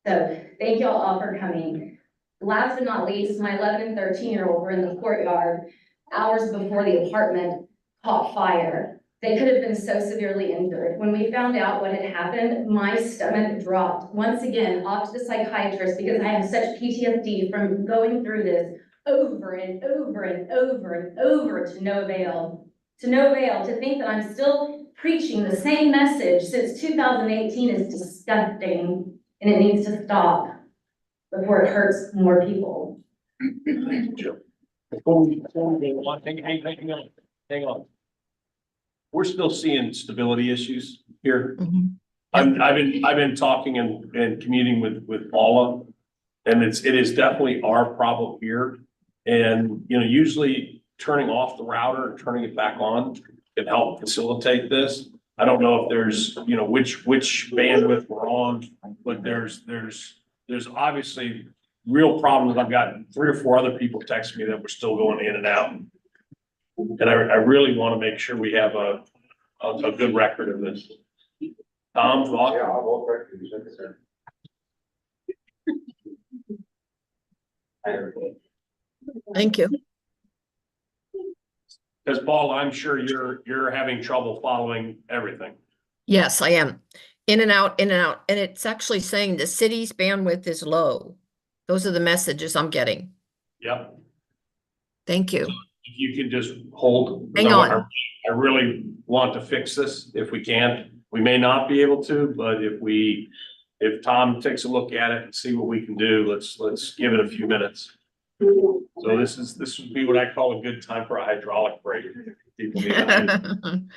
So thank you all for coming. Last but not least, my 11 and 13-year-old were in the courtyard hours before the apartment caught fire. They could have been so severely injured. When we found out what had happened, my stomach dropped. Once again, off to the psychiatrist because I have such PTSD from going through this over and over and over and over to no avail. To no avail, to think that I'm still preaching the same message since 2018 is disgusting and it needs to stop before it hurts more people. Thank you, Jill. Before we go on, hang on. We're still seeing stability issues here. Mhm. I've been talking and commuting with Paula, and it is definitely our problem here. And, you know, usually turning off the router and turning it back on can help facilitate this. I don't know if there's, you know, which bandwidth we're on, but there's obviously real problems. I've got 3 or 4 other people text me that we're still going in and out. And I really want to make sure we have a good record of this. Tom, thought? Yeah, I'll vote for it. Thank you. Because Paul, I'm sure you're having trouble following everything. Yes, I am. In and out, in and out. And it's actually saying the city's bandwidth is low. Those are the messages I'm getting. Yep. Thank you. If you can just hold. Hang on. I really want to fix this if we can. We may not be able to, but if Tom takes a look at it and see what we can do, let's give it a few minutes. So this would be what I call a good time for a hydraulic break. People need to-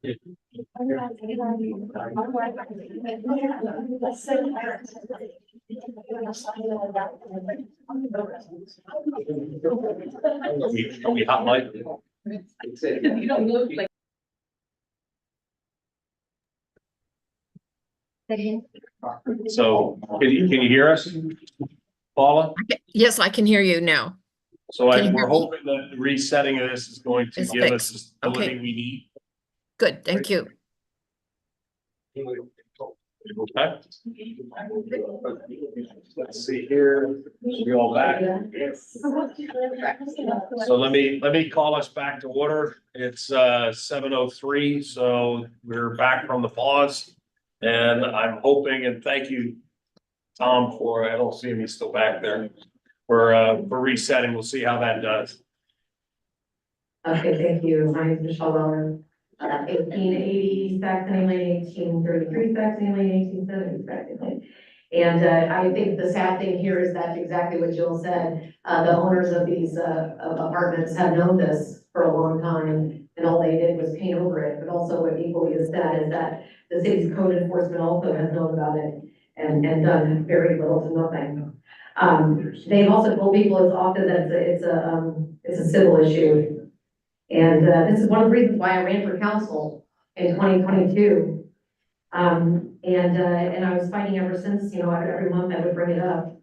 Are we hot mic? You don't look like. So can you hear us? Paula? Yes, I can hear you now. So Can you we're hear me? hoping that the resetting of this is going to It's give us fixed. the stability Okay. we need. Good, thank you. Okay. Let's see here. We all back. So let me call us back to order. It's 7:03, so we're back from the pause. And I'm hoping, and thank you, Tom, for, I don't see him, he's still back there. For resetting, we'll see how that does. Okay, thank you. My name is Michelle Weller. 1880 Saxony Lane, 1833 Saxony Lane, 1870 Saxony Lane. And I think the sad thing here is that exactly what Jill said. The owners of these apartments have known this for a long time, and all they did was paint over it. But also what equally is sad is that the city's code enforcement also has known about it and done very little to nothing. They've also told people it's often that it's a civil issue. And this is one of the reasons why I ran for council in 2022. And I was fighting ever since, you know, every month I would bring it up.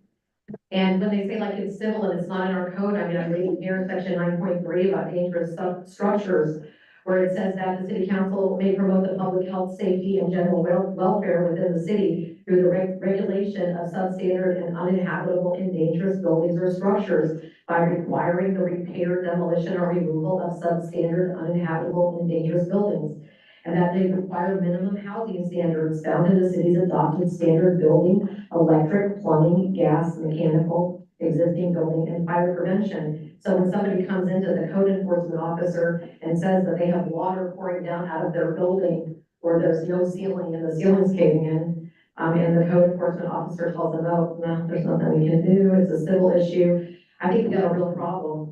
And when they say like it's civil and it's not in our code, I mean, I'm reading here in section 9.3 about dangerous structures, where it says that the city council may promote the public health, safety, and general welfare within the city through the regulation of substandard and uninhabitable and dangerous buildings or structures by requiring the repair, demolition, or removal of substandard, uninhabitable, and dangerous buildings. And that they require minimum housing standards found in the city's adopted standard building, electric, plumbing, gas, mechanical, existing building, and fire prevention. So when somebody comes into the code enforcement officer and says that they have water pouring down out of their building, or there's no ceiling and the ceiling's caving in, and the code enforcement officer tells them, oh, no, there's nothing we can do, it's a civil issue, I think we got a real problem.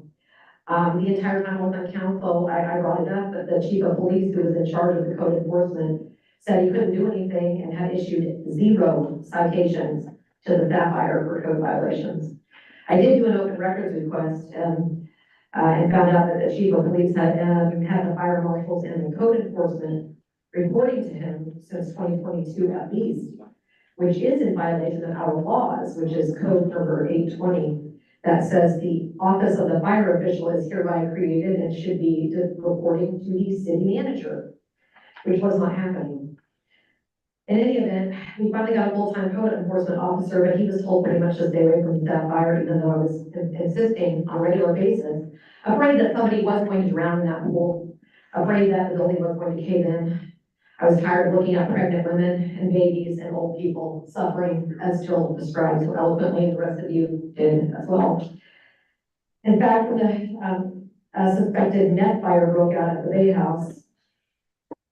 The entire time I was on council, I brought it up, that the chief of police, who was in charge of the code enforcement, said he couldn't do anything and had issued 0 citations to the Sapphire for code violations. I did do an open records request, and found out that the chief of police had the fire marshals and the code enforcement reporting to him since 2022 at least, which is in violation of our laws, which is code number 820. That says the office of the fire official is hereby created and should be reporting to the city manager, which was not happening. In any event, we finally got a full-time code enforcement officer, but he was told pretty much to stay away from that fire, even though I was insisting on a regular basis, afraid that somebody was going to drown in that pool, afraid that the building was going to cave in. I was tired of looking at pregnant women and babies and old people suffering, as Jill described so eloquently, and the rest of you did as well. In fact, when a suspected net fire broke out at the Bay House,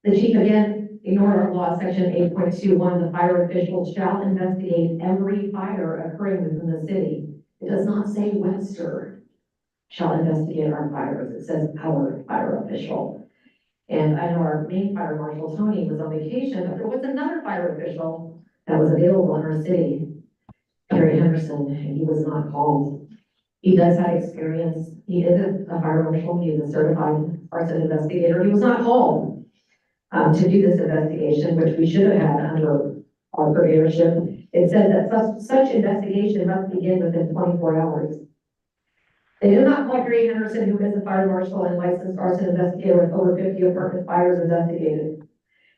the chief again ignored our law, section 8.21, the fire official shall investigate every fire occurring within the city. It does not say Webster shall investigate our fires, it says our fire official. And I know our main fire marshal, Tony, was on vacation, but there was another fire official that was available in our city, Terry Henderson, and he was not called. He does have experience. He is a fire marshal. He is a certified arson investigator. He was not called to do this investigation, which we should have had under our purveyorship. It says that such investigation must begin within 24 hours. They did not call Terry Henderson, who is a fire marshal and licensed arson investigator with over 50 apartment fires investigated.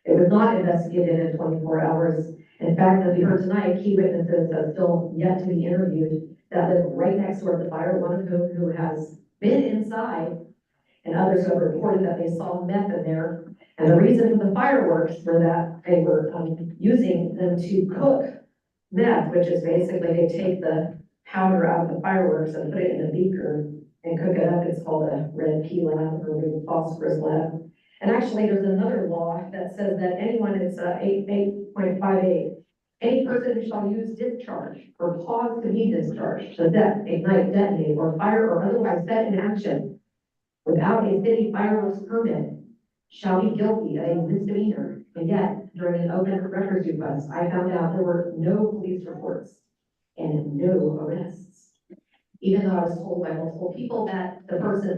It was not investigated in 24 hours. In fact, as we heard tonight, key witnesses have still yet to be interviewed that live right next door to the fire, one of whom who has been inside, and others who have reported that they saw meth in there. And the reason for the fireworks were that they were using them to cook meth, which is basically they take the powder out of the fireworks and put it in a beaker and cook it up. It's called a red pea lab or maybe phosphorus lab. And actually, there's another law that says that anyone, it's 8.58, any person who shall use discharge or cause to be discharged to set, ignite, detonate, or fire or otherwise set in action without a city fireworks permit shall be guilty of a misdemeanor. And yet, during an open records request, I found out there were no police reports and no arrests. Even though I was told by multiple people that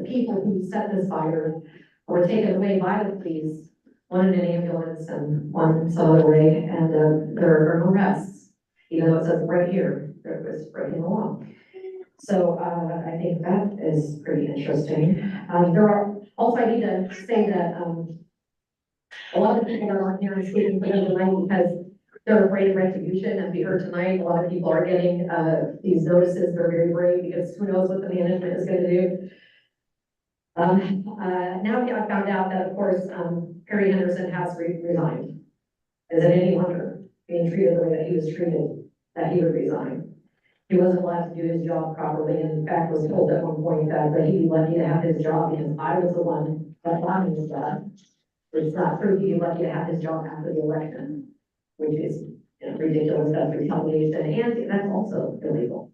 people who set this fire were taken away by the police, one in an ambulance and one some other way, and there are no arrests, even though it says right here, it was breaking the law. So, I think that is pretty interesting. Also, I need to say that, a lot of the people that aren't here are speaking for them tonight because they're afraid of retribution. As we heard tonight, a lot of people are getting, these notices. They're very brave because who knows what the management is gonna do. Now I found out that, of course, Perry Henderson has resigned. Is it any wonder, being treated the way that he was treated, that he would resign? He wasn't allowed to do his job properly, and in fact was told at one point that he'd be lucky to have his job because I was the one that got him his job. It's not true, he'd be lucky to have his job after the election, which is ridiculous, that's retaliation, and that's also illegal.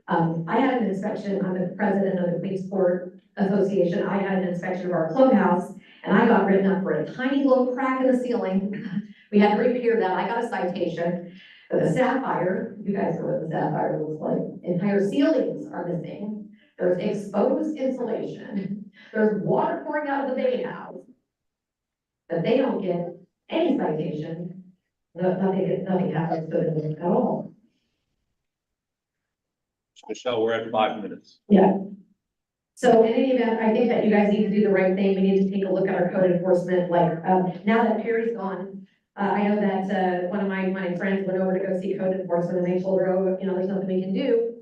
I had an inspection, I'm the president of the Queens Court Association, I had an inspection of our clubhouse, and I got written up for a tiny little crack in the ceiling. We had to repair that, I got a citation. The sapphire, you guys know what the sapphire looks like, entire ceilings are missing. There's exposed insulation, there's water pouring out of the main house. But they don't get any citation, nothing happens to them at all. Michelle, we're at 5 minutes. Yeah. So in any event, I think that you guys need to do the right thing. We need to take a look at our code enforcement, like, now that Perry's gone, I know that, one of my friends went over to go see code enforcement and they told her, oh, there's nothing we can do,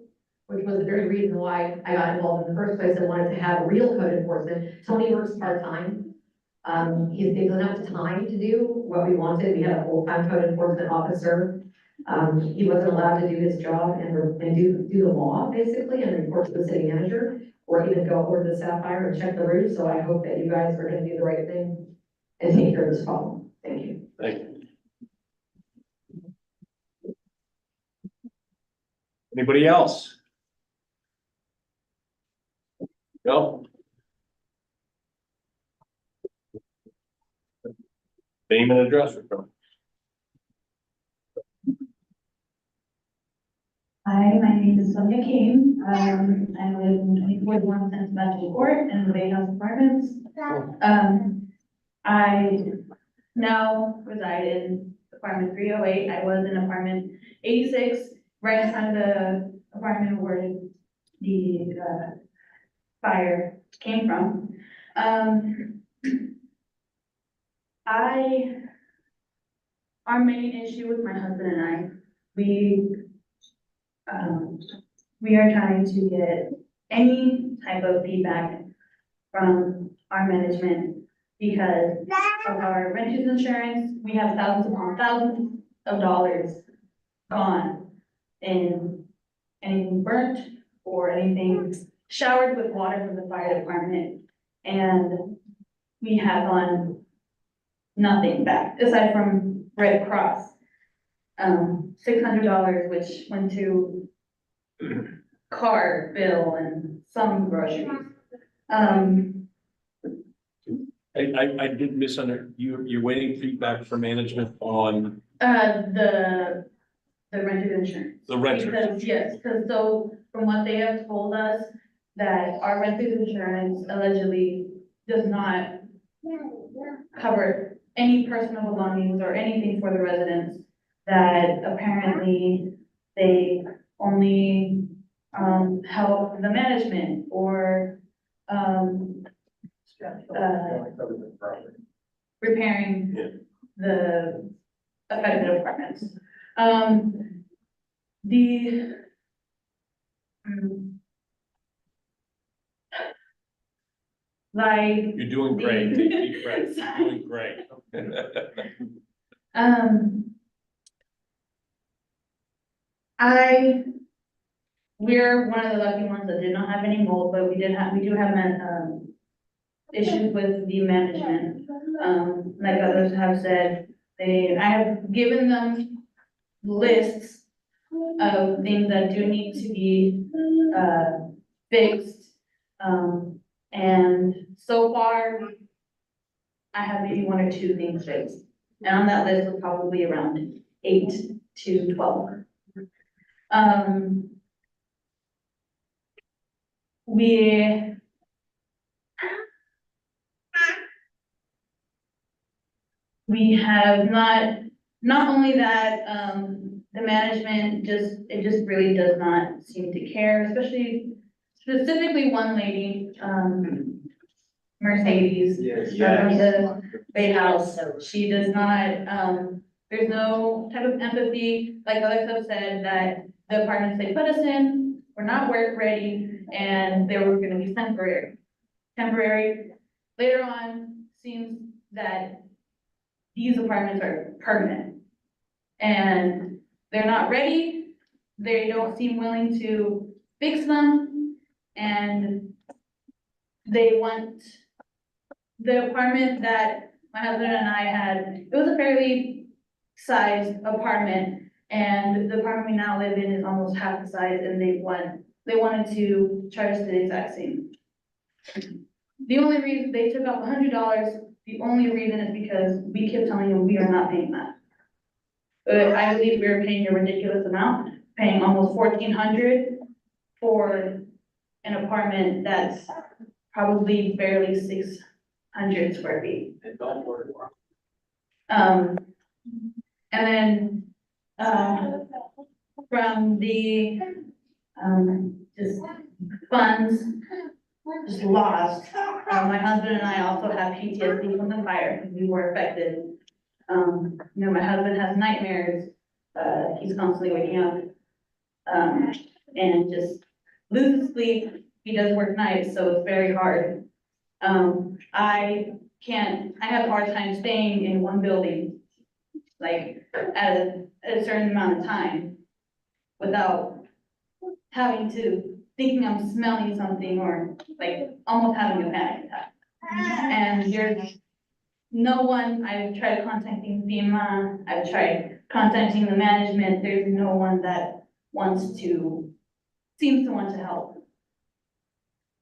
which was the very reason why I got involved in the first place and wanted to have real code enforcement. Tony works part-time. He's given enough time to do what we wanted. We had a full-time code enforcement officer. He wasn't allowed to do his job and do the law, basically, and report to the city manager, or even go over to the Sapphire and check the roof. So I hope that you guys are gonna do the right thing and take care of this problem. Thank you. Thank you. Anybody else? No? Name and address for them. Hi, my name is Sonia Kane. I live in 2041 San Sebastian Court in the Bay House Apartments. I now reside in apartment 308. I was in apartment 86, right inside the apartment where the fire came from. Our main issue with my husband and I, we are trying to get any type of feedback from our management because of our renter's insurance. We have thousands upon thousands of dollars gone in anything burnt or anything showered with water from the fire department. And we have gone nothing back aside from Red Cross. $600, which went to car bill and some groceries. I did misunderstand. You're waiting feedback from management on The renter's insurance. the renter. Because, yes, because so from what they have told us, that our renter's insurance allegedly does not cover any personal belongings or anything for the residents, that apparently they only help the management or repairing the affected apartments. Like. You're doing great. Take deep breaths. You're doing great. We're one of the lucky ones that did not have any mold, but we do have issues with the management. Like others have said, I have given them lists of things that do need to be, fixed. And so far, I have maybe 1 or 2 things fixed. And on that list was probably around 8 to 12. We have not only that, the management it just really does not seem to care, especially specifically one lady, Mercedes. Yes. From the Bay House, she does not, there's no type of empathy, like others have said, that the apartments they put us in were not work ready, and they were gonna be temporary. Later on, seems that these apartments are permanent. And they're not ready, they don't seem willing to fix them, and they want the apartment that my husband and I had, it was a fairly sized apartment, and the apartment we now live in is almost half the size, and they wanted to charge us the exact same. The only reason they took off $100, the only reason is because we kept telling them we are not paying that. I believe we were paying a ridiculous amount, paying almost $1,400 for an apartment that's probably barely 600 square feet. And then, from the, just funds, just lost. My husband and I also have PTSD from the fire, because we were affected. You know, my husband has nightmares, he's constantly waking up, and just loses sleep. He does work nights, so it's very hard. I have a hard time staying in one building, like, at a certain amount of time, without thinking I'm smelling something, or like almost having a panic attack. And there's no one, I've tried contacting FEMA, I've tried contacting the management, there's no one that seems to want to help.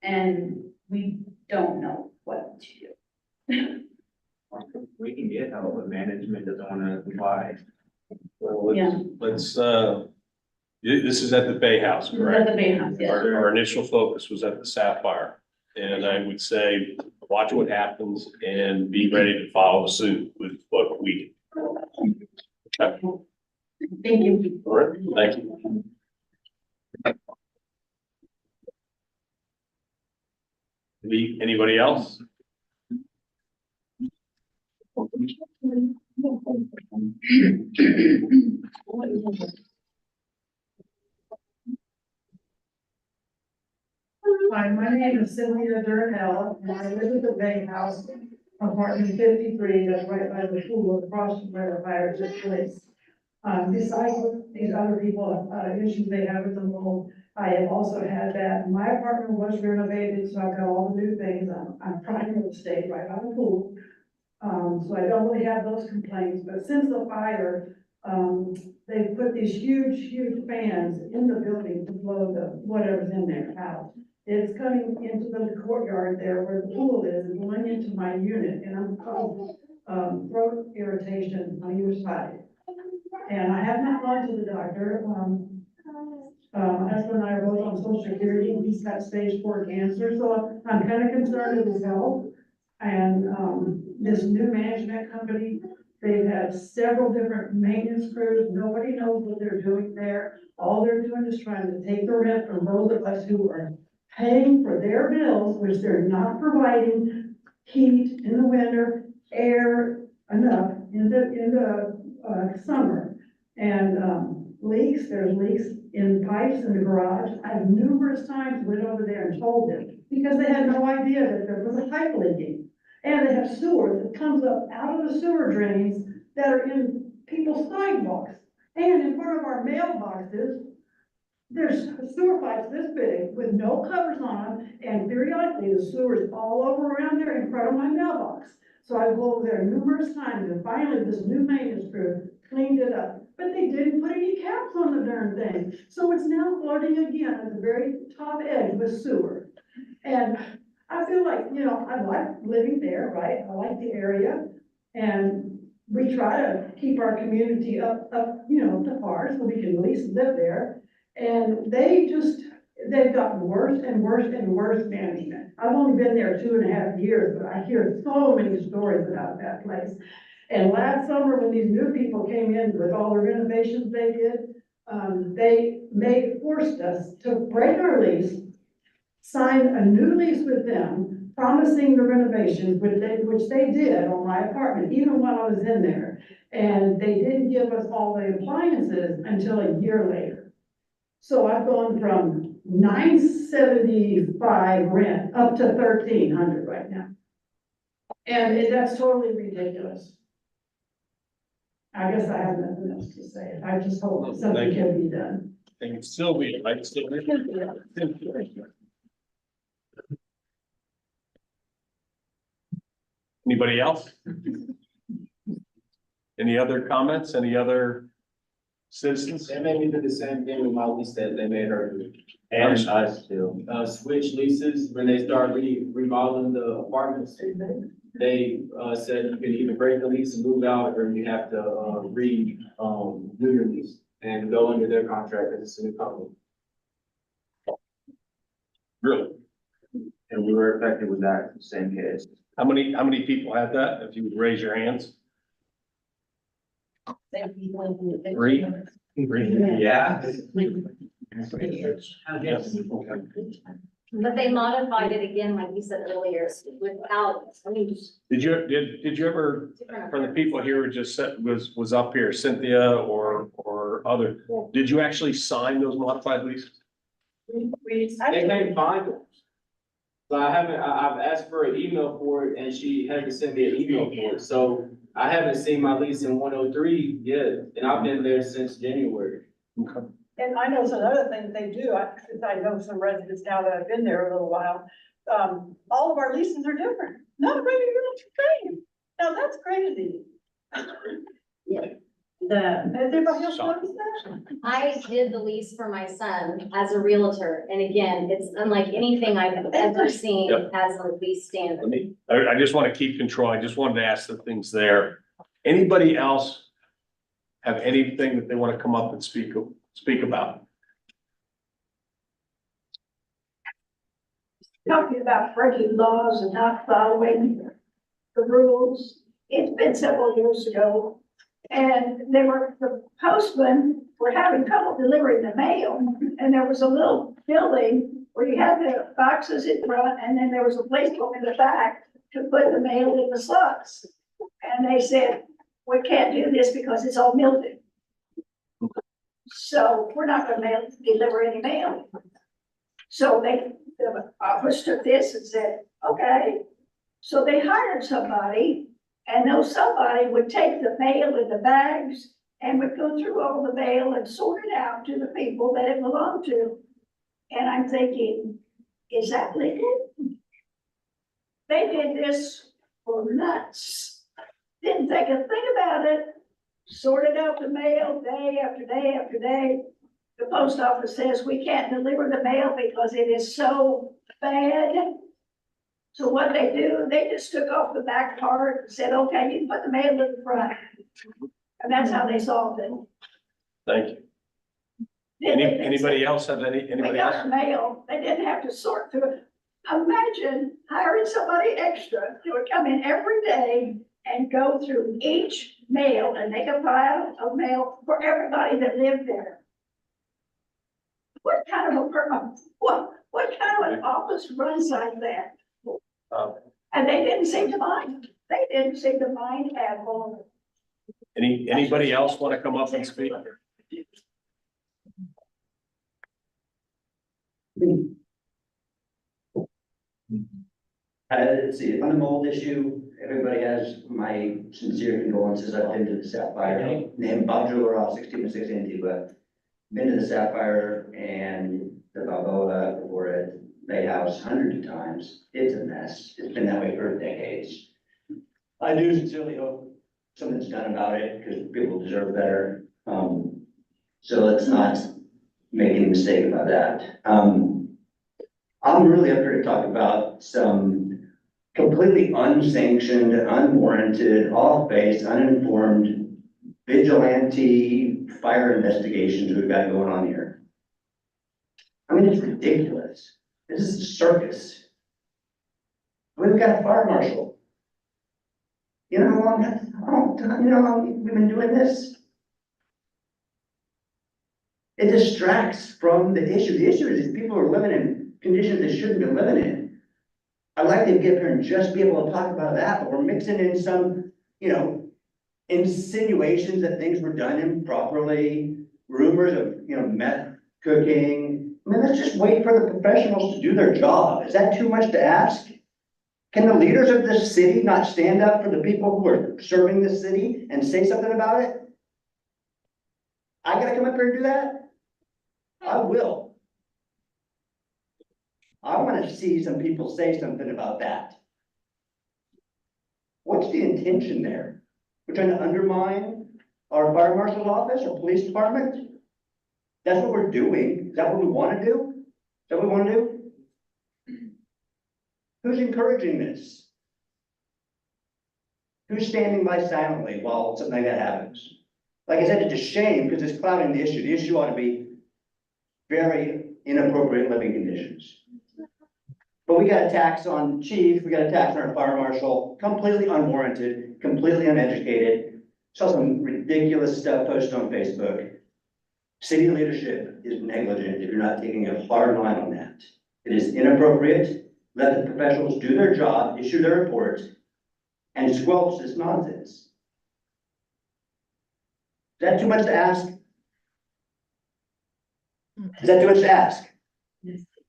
And we don't know what to do. We can get help, but management doesn't wanna comply. Well, Yeah. let's, this is at the Bay House, At correct? the Bay House, yes. Our initial focus was at the Sapphire, and I would say, watch what happens and be ready to follow suit with what we do. Okay. Thank you. All right, thank you. Anybody else? Hi, my name is Sylvia Durnell, and I live at the Bay House, apartment 53, that's right by the pool across from where the fire took place. Besides these other people, issues they have with the mold, I have also had that. My apartment was renovated, so I've got all the new things. I'm prime real estate right by the pool. So I don't really have those complaints, but since the fire, they put these huge fans in the building to blow whatever's in there out. It's coming into the courtyard there where the pool is and going into my unit, and I'm causing, throat irritation on either side. And I have not gone to the doctor. My husband and I are both on social security, he's got stage 4 cancer, so I'm kind of concerned with his health. And, this new management company, they've had several different maintenance crews, nobody knows what they're doing there. All they're doing is trying to take the rent from those of us who are paying for their bills, which they're not providing heat in the winter, air enough in the summer. And, there's leaks in pipes in the garage. I've numerous times went over there and told them, because they had no idea that there was a pipe leaking. And they have sewer that comes up out of the sewer drains that are in people's sidewalks. And in front of our mailboxes, there's sewer pipes this big with no covers on them, and periodically the sewer is all over around there in front of my mailbox. So I go over there numerous times, and finally this new maintenance crew cleaned it up. But they didn't put any caps on the darn thing. So it's now floating again at the very top edge with sewer. And I feel like, you know, I like living there, right? I like the area. And we try to keep our community up, you know, to par so we can at least live there. And they've gotten worse and worse and worse management. I've only been there 2.5 years, but I hear so many stories about that place. And last summer, when these new people came in with all the renovations they did, they forced us to break our lease, sign a new lease with them, promising the renovations, which they did on my apartment, even while I was in there. And they didn't give us all the appliances until a year later. So I've gone from $975 rent up to $1,300 right now. And that's totally ridiculous. I guess I have nothing else to say. I just hope that something can be done. Thank you, Sylvia. Right, Sylvia? Anybody else? Any other comments? Any other citizens? They made me do the same thing with my lease that they made her do. And I still, switch leases when they start remodeling the apartments. They, said you can either break the lease and move out, or you have to, do your lease and go under their contract as a new company. Really? And we were affected with that same case. How many people had that? If you would raise your hands? Three? Yeah. But they modified it again, like you said earlier, without, I mean. Did you ever, for the people here who just said, was up here, Cynthia or other, did you actually sign those modified leases? They can't find them. So I've asked for an email for it, and she hasn't sent me an email for it, so I haven't seen my lease in 103 yet, and I've been there since January. Okay. And I know some other things they do, since I know some residents now that have been there a little while. All of our leases are different, not a regular train. Now, that's crazy. Has everybody else noticed that? I did the lease for my son as a realtor, and again, it's unlike anything I've ever seen Yep. as a lease standard. I just want to keep control. I just wanted to ask the things there. Anybody else have anything that they want to come up and speak about? Talking about breaking laws and not following the rules. It's been several years ago. And the postmen were having trouble delivering the mail. And there was a little building where you had the boxes in front, and then there was a place in the back to put the mail in the slots. And they said, we can't do this because it's all mildew. So we're not gonna deliver any mail. So the office took this and said, okay. So they hired somebody, and those somebody would take the mail in the bags and would go through all the mail and sort it out to the people that it belonged to. And I'm thinking, is that legal? They did this for nuts. Didn't think a thing about it. Sorted out the mail day after day after day. The post office says we can't deliver the mail because it is so bad. So what they do, they just took off the back part and said, okay, you can put the mail in the front. And that's how they solved it. Thank you. Anybody else have We anybody got else? our mail, they didn't have to sort through it. Imagine hiring somebody extra who would come in every day and go through each mail and make a pile of mail for everybody that lived there. What kind of what kind of an office runs like that? And they didn't seem to mind. They didn't seem to mind at all. Anybody else want to come up and speak? Let's see, on the mold issue, everybody has my sincere condolences. I've been to the Sapphire, named Bob Jeweler, 1606 Antigua. Been to the Sapphire and the Balboa or at Bay House hundreds of times. It's a mess. It's been that way for decades. I do sincerely hope something's done about it because people deserve better. So let's not make any mistake about that. I'm really up here to talk about some completely unsanctioned, unwarranted, off-base, uninformed vigilante fire investigations we've got going on here. I mean, it's ridiculous. This is a circus. We've got a fire marshal. You know how long, you know how long we've been doing this? It distracts from the issue. The issue is people are living in conditions they shouldn't be living in. I'd like to get here and just be able to talk about that, but we're mixing in some, you know, insinuations that things were done improperly, rumors of, you know, meth cooking. I mean, let's just wait for the professionals to do their job. Is that too much to ask? Can the leaders of this city not stand up for the people who are serving this city and say something about it? I gotta come up here and do that? I will. I wanna see some people say something about that. What's the intention there? We're trying to undermine our fire marshal's office or police department? That's what we're doing. Is that what we wanna do? Is that what we wanna do? Who's encouraging this? Who's standing by silently while something like that happens? Like I said, it's a shame because it's clouding the issue. The issue ought to be very inappropriate living conditions. But we got a tax on chief, we got a tax on our fire marshal, completely unwarranted, completely uneducated. Saw some ridiculous stuff posted on Facebook. City leadership is negligent if you're not taking a hard line on that. It is inappropriate. Let the professionals do their job, issue their report, and squelch this nonsense. Is that too much to ask? Is that too much to ask?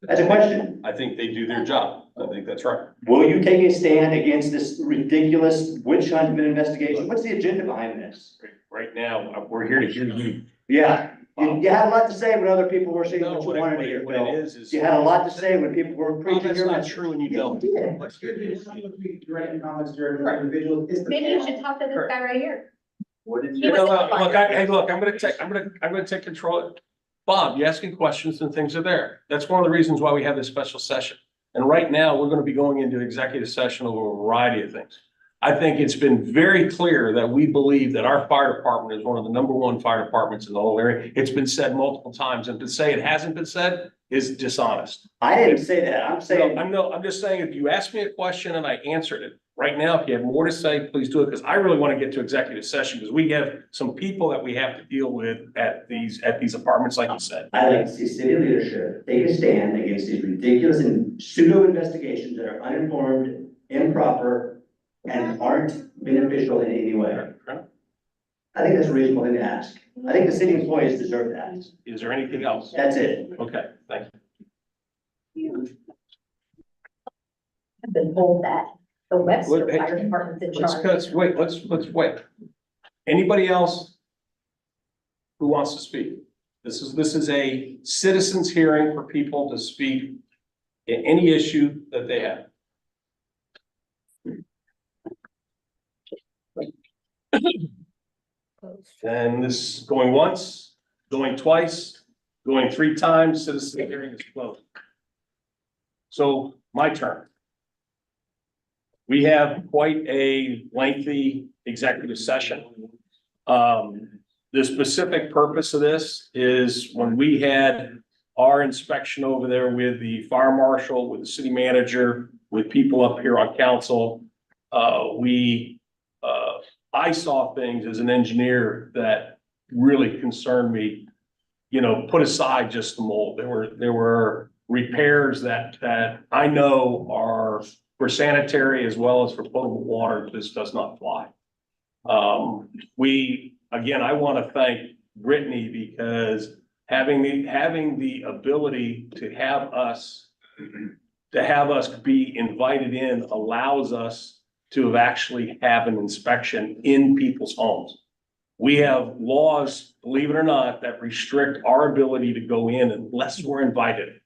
That's a question. I think they do their job. I think that's right. Will you take a stand against this ridiculous witch hunt of an investigation? What's the agenda behind this? Right now, we're here to hear you. Yeah, you had a lot to say when other people were saying No, what you what it- wanted to what it- hear, what it Bill. is- You had a lot to say when people were Well, preaching that's your not message. true and you Yeah, don't. you did. What's good is some of the direct comments during the individual. Maybe you should talk to this guy right here. What did He you? was- Look, I'm gonna take control. Bob, you asking questions and things are there. That's one of the reasons why we have this special session. And right now, we're gonna be going into executive session over a variety of things. I think it's been very clear that we believe that our fire department is one of the #1 fire departments in the whole area. It's been said multiple times, and to say it hasn't been said is dishonest. I didn't say that. I'm saying, I'm just saying, if you asked me a question and I answered it, right now, if you have more to say, please do it, because I really want to get to executive session, because we have some people that we have to deal with at these apartments, like you said. I'd like to see city leadership take a stand against these ridiculous and pseudo investigations that are uninformed, improper, and aren't beneficial in any way. I think that's a reasonable thing to ask. I think the city employees deserve that. Is there anything else? That's it. Okay, thank you. I've been told that the Webster Hey, Fire Department's in charge. Let's wait. Anybody else who wants to speak? This is a citizens hearing for people to speak in any issue that they have. And this is going once, going twice, going 3 times, citizen hearing is closed. So my turn. We have quite a lengthy executive session. The specific purpose of this is when we had our inspection over there with the fire marshal, with the city manager, with people up here on council, I saw things as an engineer that really concerned me. You know, put aside just the mold. There were repairs that I know are for sanitary as well as for potable water. This does not fly. I want to thank Brittany because having the ability to have us be invited in allows us to actually have an inspection in people's homes. We have laws, believe it or not, that restrict our ability to go in unless we're invited.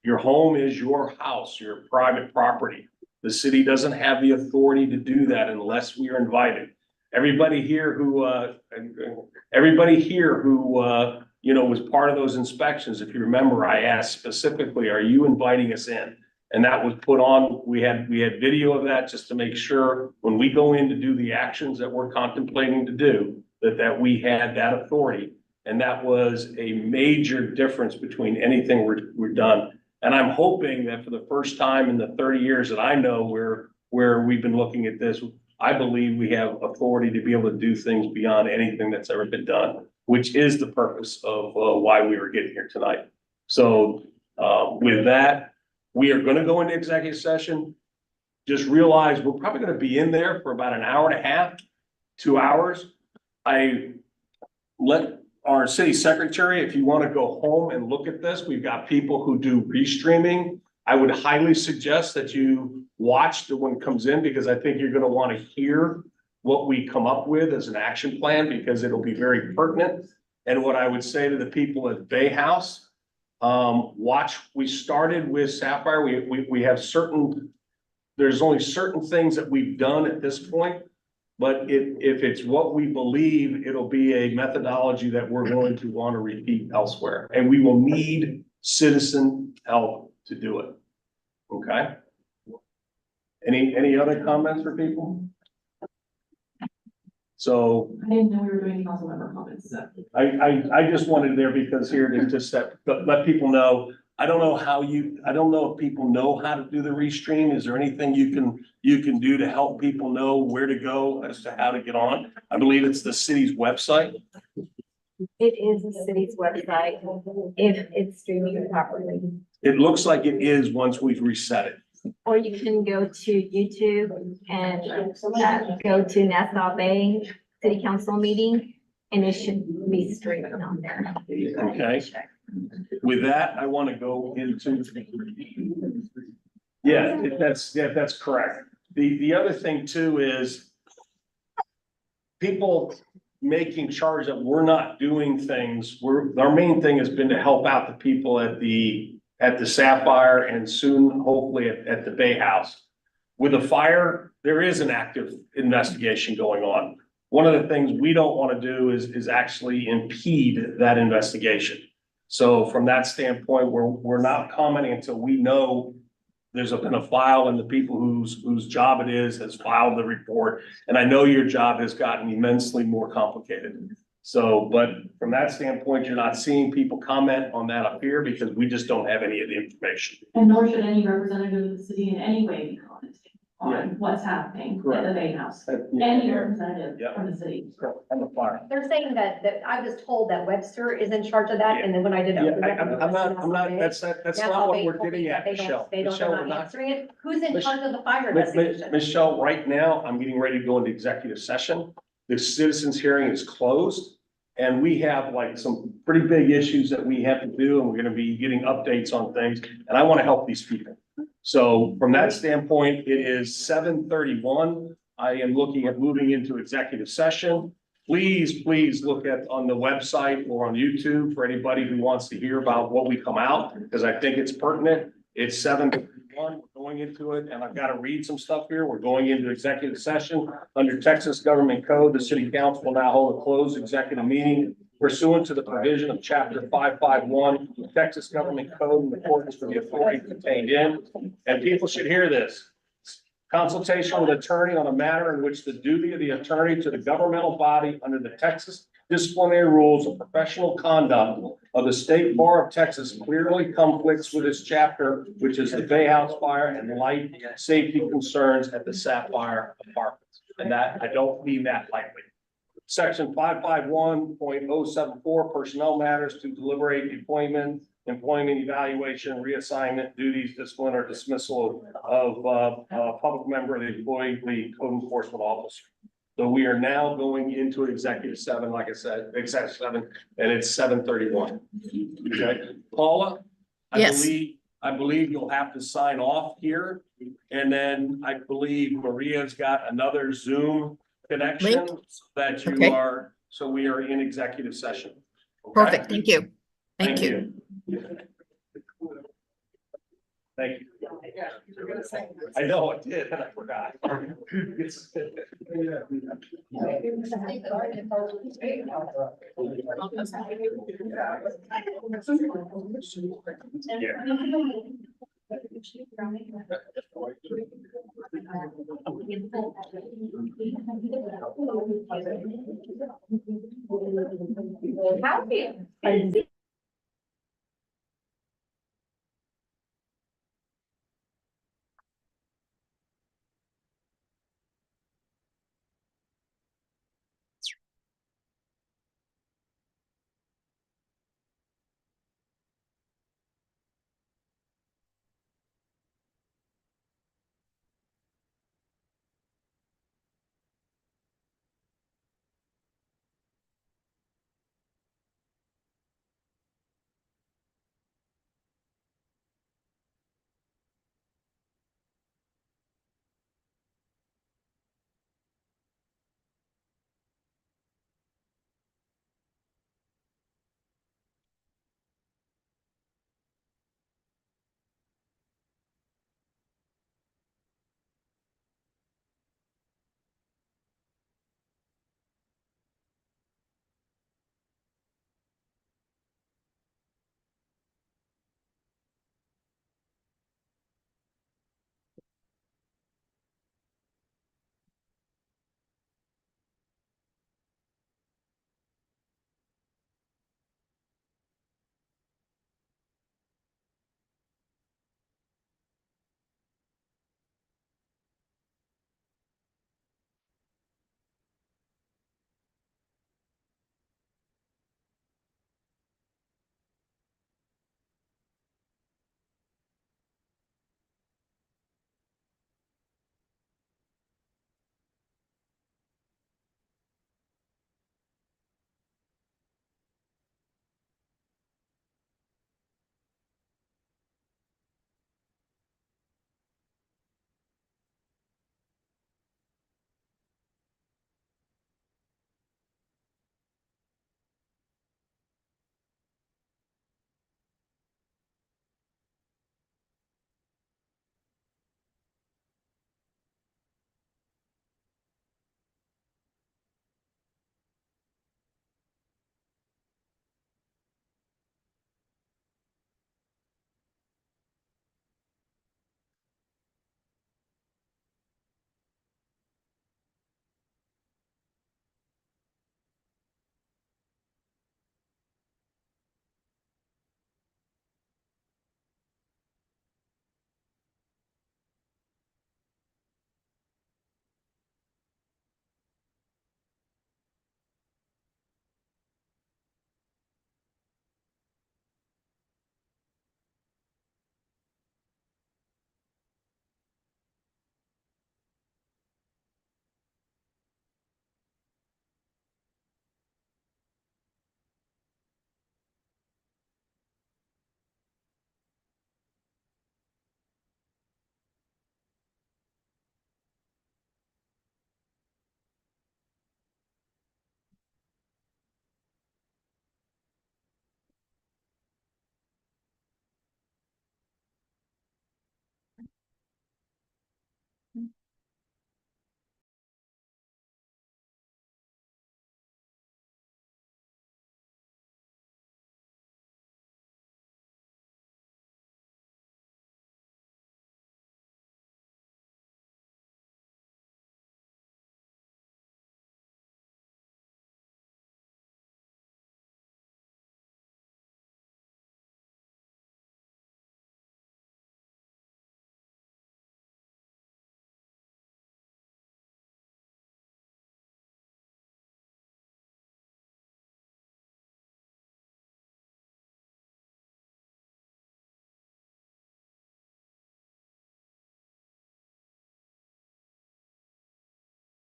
Your home is your house, your private property. The city doesn't have the authority to do that unless we are invited. Everybody here who you know, was part of those inspections. If you remember, I asked specifically, are you inviting us in? And that was put on, we had video of that just to make sure when we go in to do the actions that we're contemplating to do, that we had that authority. And that was a major difference between anything we're done. And I'm hoping that for the first time in the 30 years that I know where we've been looking at this, I believe we have authority to be able to do things beyond anything that's ever been done, which is the purpose of why we were getting here tonight. So with that, we are going to go into executive session. Just realize we're probably going to be in there for about an hour and a half, 2 hours. I let our city secretary, if you want to go home and look at this, we've got people who do restreaming. I would highly suggest that you watch the one comes in, because I think you're going to want to hear what we come up with as an action plan, because it'll be very pertinent. And what I would say to the people at Bay House, watch, we started with Sapphire. We have there's only certain things that we've done at this point, but if it's what we believe, it'll be a methodology that we're going to want to repeat elsewhere, and we will need citizen help to do it. Okay? Any other comments for people? So I didn't know we were doing council member comments, so. I just wanted there because here to just let people know. I don't know if people know how to do the restream. Is there anything you can do to help people know where to go as to how to get on? I believe it's the city's website. It is the city's website if it's streaming properly. It looks like it is once we've reset it. Or you can go to YouTube and go to Nassau Bay City Council meeting, and it should be streaming on there. Okay. With that, I want to go into. Yeah, that's correct. The other thing too is people making charge that we're not doing things. Our main thing has been to help out the people at the Sapphire and soon hopefully at the Bay House. With a fire, there is an active investigation going on. One of the things we don't want to do is actually impede that investigation. So from that standpoint, we're not commenting until we know there's been a file and the people whose job it is has filed the report. And I know your job has gotten immensely more complicated. So, but from that standpoint, you're not seeing people comment on that up here because we just don't have any of the information. And nor should any representative of the city in any way be commenting on what's happening at the Bay House. Any representative from the city. On the fire. They're saying that I was told that Webster is in charge of that, and then when I did. I'm not, that's not what we're getting at, Michelle. They're Michelle, not answering it. Who's in charge of the fire investigation? Michelle, right now, I'm getting ready to go into executive session. The citizens hearing is closed. And we have like some pretty big issues that we have to do, and we're gonna be getting updates on things, and I wanna help these people. So from that standpoint, it is 7:31. I am looking at moving into executive session. Please look on the website or on YouTube for anybody who wants to hear about what we come out, because I think it's pertinent. It's 7:31, we're going into it, and I've got to read some stuff here. We're going into executive session. Under Texas Government Code, the city council will now hold a closed executive meeting pursuant to the provision of chapter 551, Texas Government Code in accordance with the authority contained in. And people should hear this. Consultation with attorney on a matter in which the duty of the attorney to the governmental body under the Texas disciplinary rules of professional conduct of the State Bar of Texas clearly conflicts with this chapter, which is the Bay House fire and life safety concerns at the Sapphire Apartments. And that, I don't mean that lightly. Section 551.074 personnel matters to deliberate employment, evaluation, reassignment, duties, discipline, or dismissal of a public member of the employee, the code enforcement officer. So we are now going into executive 7, like I said, executive 7, and it's 7:31. Okay, Paula, Yes. I believe you'll have to sign off here, and then I believe Maria's got another Zoom connection so that you are. So we are in executive session. Okay? Perfect. Thank you. Thank you. Thank you. I know, I did, and I forgot.